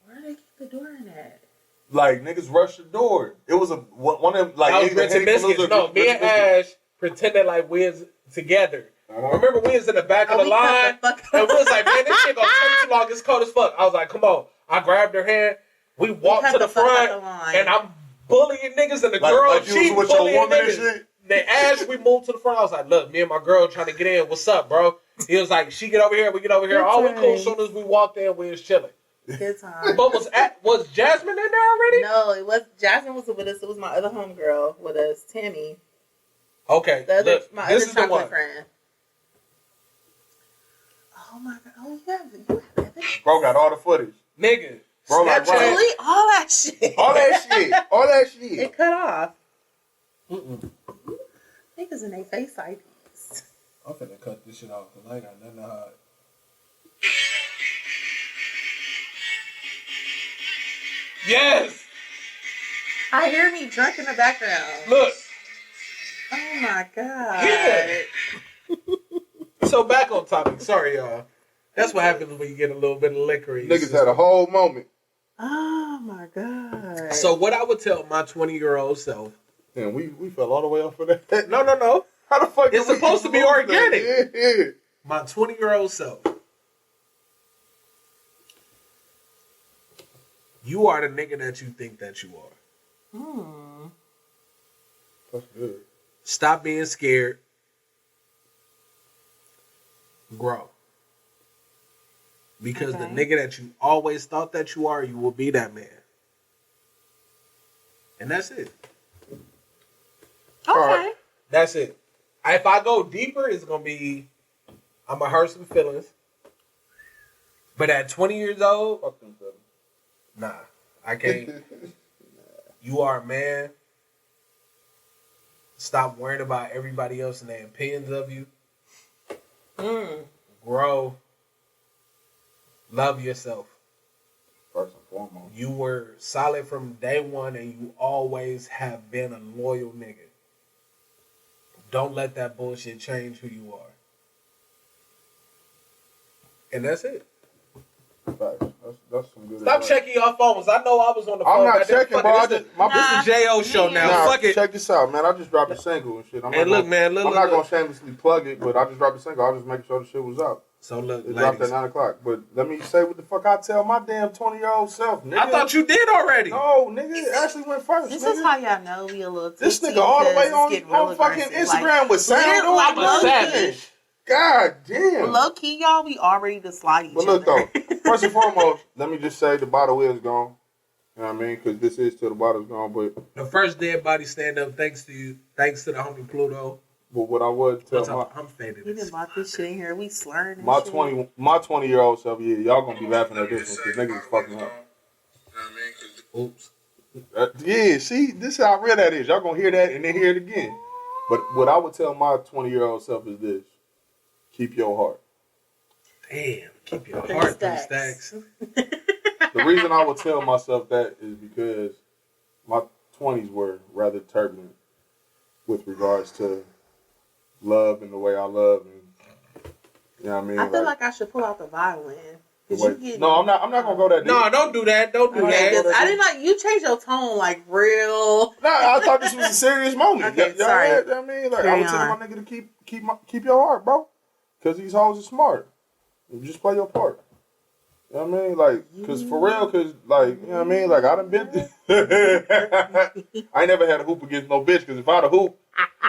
Where did they kick the door in at? Like, niggas rushed the door. It was one of them, like, I was either Grits and Henny Palooza Biscuits. or No, Grits me and and Ash pretended like we was together. Remember we was in the back of the we line? cut the fuck And we was like, man, this shit gonna take too long. It's cold as fuck. I was like, come on. I grabbed her hand. We walked cut to the the fuck out front. the line. And I'm bullying niggas. And the Like- girl, like you she was with your bullying woman and niggas. shit? Then as we moved to the front, I was like, look, me and my girl trying to get in. What's up, bro? He was like, she get over here. We get over here. Good All we cool. As time. soon as we walked in, we was chilling. Good time. But was Jasmine in there already? No, it was Jasmine was with us. It was my other homegirl with us, Tammy. Okay, The other, look, my this other is the chocolate one. friend. Oh my God! Oh, you have evidence? Bro got all the footage. Nigga. Bro, like, Snapchat. right. Delete all that shit. All that shit. All that shit. It cut off. Mm-mm. Niggas in their face IDs. I'm finna cut this shit off because I ain't got nothing to hide. Yes! I hear me drunk in the background. Look. Oh my God. Yeah. So back on topic. Sorry, y'all. That's what happens when you get a little bit of liquor in your Niggas system. had a whole moment. Oh my God. So what I would tell my 20-year-old self. Damn, we fell all the way off of that. No. How the fuck It's did we supposed to be lose organic. that? Yeah. My 20-year-old self. You are the nigga that you think that you are. That's good. Stop being scared. Grow. Because the nigga that you always thought that you are, you will be that man. And that's it. Okay. That's it. If I go deeper, it's going to be, I'm going to hurt some feelings. But at 20 years old, Fuck them fellas. nah, I can't. You are a man. Stop worrying about everybody else and their opinions of you. Grow. Love yourself. First and foremost. You were solid from day one and you always have been a loyal nigga. Don't let that bullshit change who you are. And that's it. Facts. That's some good Stop advice. checking your phones. I know I was on the phone. I'm not back there. checking, Fuck bro. it. I This just- my- is the J.O. show now. Nah, Fuck it. check this out, man. I just dropped a single and shit. I'm And not look, gonna, man. Look, I'm not look. gonna shamelessly plug it, but I just dropped a single. I was just making sure the shit was out. So look, It dropped at ladies. 9:00. But let me say what the fuck I tell my damn 20-year-old self, nigga. I thought you did already. No, nigga, it actually went first. This nigga. is how y'all know we a little This tipsy nigga all the way because it's getting real on fucking aggressive. Instagram with sound literally, on. like, I'm a low savage. key. God damn. Low key, y'all, we already to slide each But look other. though, first and foremost, let me just say the bottle is gone. You know what I mean? Because this is till the bottle's gone. But The first dead body stand up, thanks to you. Thanks to the homie Pluto. what I would tell What's my up? I'm faded. We done bought this shit in here. We slurring and my shit. 20-year-old self, yeah, y'all gonna be laughing at this one because niggas is fucking up. Oops. Yeah, see, this is how real that is. Y'all gonna hear that and then hear it again. But what I would tell my 20-year-old self is this: keep your heart. Damn. Keep your Three heart through stacks. stacks. The reason I would tell myself that is because my 20s were rather turbulent with regards to love and the way I love, and you know what I mean. I feel like I should pull out the violin. No, I'm not gonna go that deep. No, don't do that. Don't do Okay, that. 'cause I didn't like you changed your tone like real. No, I thought this was a serious moment. Okay, sorry. I mean, like I Carry would tell on. my nigga to keep your heart, bro, because these hoes are smart. Just play your part. You know what I mean? Like, cause for real, cause like, you know what I mean? Like, I done been I ain't never had a hoop against no bitch, cause if I'd a hoop,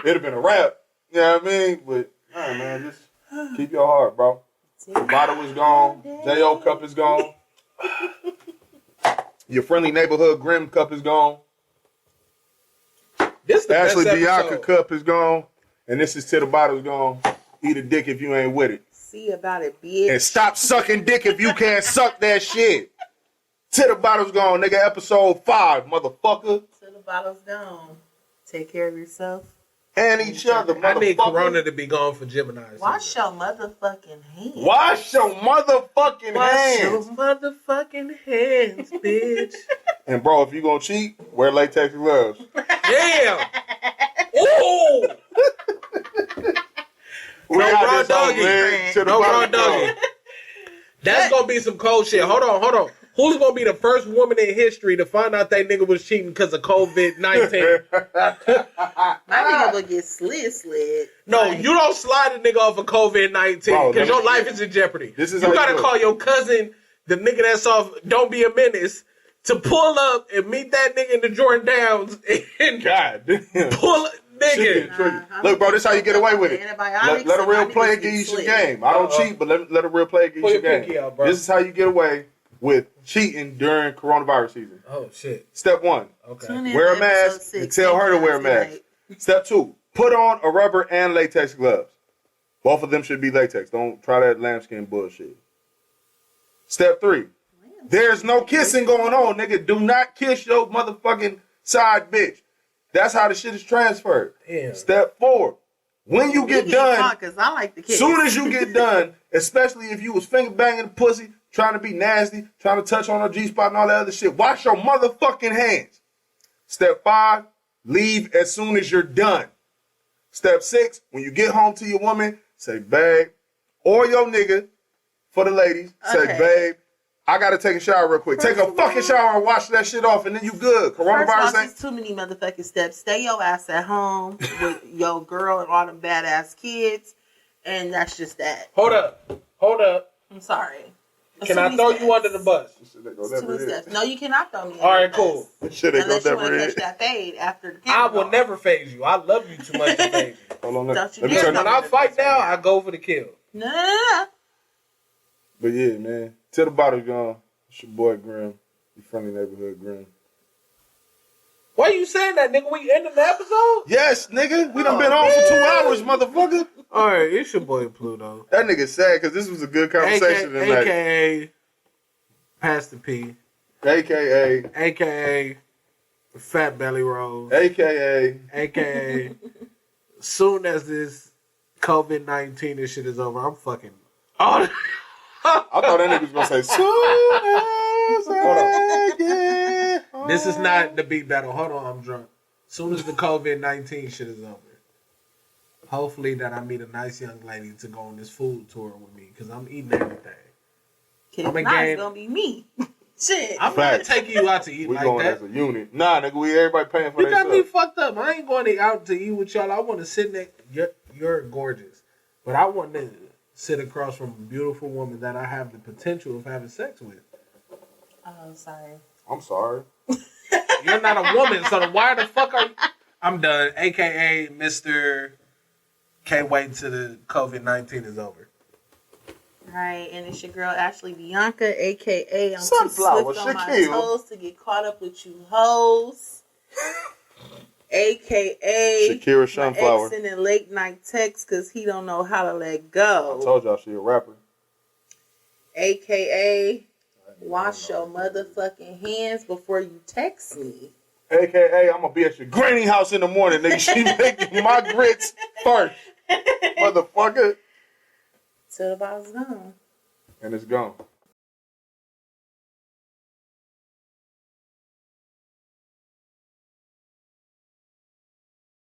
it'd have been a rap. You know what I mean? But, nah, man, just keep your heart, bro. The bottle is gone. J.O. cup is gone. Your friendly neighborhood Grim cup is gone. This the Ashley best Bianca episode. cup is gone. And this is To the Bottle's gone. Eat a dick if you ain't with it. See about it, bitch. And stop sucking dick if you can't suck that shit. To the Bottle's gone, nigga. Episode 5, motherfucker. Till the bottle's gone. Take care of yourself. And each other, motherfucker. I need Corona to be gone for Gemini. Wash your motherfucking hands. Wash your motherfucking Wash your hands. motherfucking hands, bitch. And bro, if you gonna cheat, wear latex gloves. Damn. Ooh. We No got raw this doggy. on, man. To the No raw Bottle's doggy. gone. That's gonna be some cold shit. Hold on. Who's gonna be the first woman in history to find out that nigga was cheating because of COVID-19? My nigga would get slid. No, Like, you don't slide a nigga off of COVID-19 Bro, because your life is in jeopardy. This is you how gotta you do it. call your cousin, the nigga that's off Don't Be a Menace, to pull up and meet that nigga in the Jordan Downs and God damn. pull nigga. Shit. Look, bro, this how you get away with it. Let a real player give you some game. I don't cheat, but let a real player give Pull you some your pinky game. out, bro. This is how you get away with cheating during coronavirus season. Oh shit. Step 1, Okay. wear a mask and tell her to wear a mask. Step 2, put on a rubber and latex gloves. Both of them should be latex. Don't try that lambskin bullshit. Step 3, there's no kissing going on, nigga. Do not kiss your motherfucking side bitch. That's how the shit is transferred. Damn. Step 4, when you get done, Cause I like the kiss. soon as you get done, especially if you was finger banging the pussy, trying to be nasty, trying to touch on her G-spot and all that other shit, wash your motherfucking hands. Step 5, leave as soon as you're done. Step 6, when you get home to your woman, say, babe, or your nigga, for the ladies, say, Okay. babe, I gotta take a shower real quick. Take a fucking shower and wash that shit off, and then you good. First of all, Coronavirus ain't... it's too many motherfucking steps. Stay your ass at home with your girl and all them badass kids, and that's just that. Hold up. I'm sorry. Can I throw you under the bus? Shit ain't go It's too never many hit. steps. No, you cannot throw me. All right, under the cool. bus. Shit ain't go Unless you want never to catch hit. that fade after the I camera. will goes. never phase you. I love you too much to phase you. Hold on, Don't you let me dare turn no. When I fight now, I go for the kill. No. But yeah, man. To the bottle gone. It's your boy Grim. Your friendly neighborhood Grim. Why you saying that, nigga? We ended the episode? Yes, nigga. We done been on for 2 hours, motherfucker. All right, it's your boy Pluto. That nigga sad because this was a good conversation tonight. AKA Pastor P. AKA. AKA Fat Belly Rolls. AKA. AKA soon as this COVID-19 and shit is over, I'm fucking... Oh, I thought that nigga was going to say, soon as I get home. this is not the beat battle. Hold on, I'm drunk. Soon as the COVID-19 shit is over, hopefully that I meet a nice young lady to go on this food tour with me because I'm eating everything. Kid, I'm a now game- it's gonna be me. Shit. I'm Facts. not taking you out to eat We like going that. as a unit. Nah, nigga, we everybody paying for You got me themselves. fucked up. I ain't going out to eat with y'all. I want to sit next. You're gorgeous, but I want to sit across from a beautiful woman that I have the potential of having sex with. Oh, sorry. I'm sorry. You're not a woman, so why the fuck are you? I'm done. AKA Mr. Can't wait till the COVID-19 is over. Right, and it's your girl Ashley Bianca, aka I'm Sunflower, too swift on my Shaquille. toes to get caught up with you hoes. AKA Shakira my Sunflower. ex sending late night texts because he don't know how to let I go. told y'all she a rapper. AKA wash your motherfucking hands before you text me. AKA, I'm going to be at your granny house in the morning, nigga. She making my grits first. Motherfucker. Till the bottle's gone. And it's gone.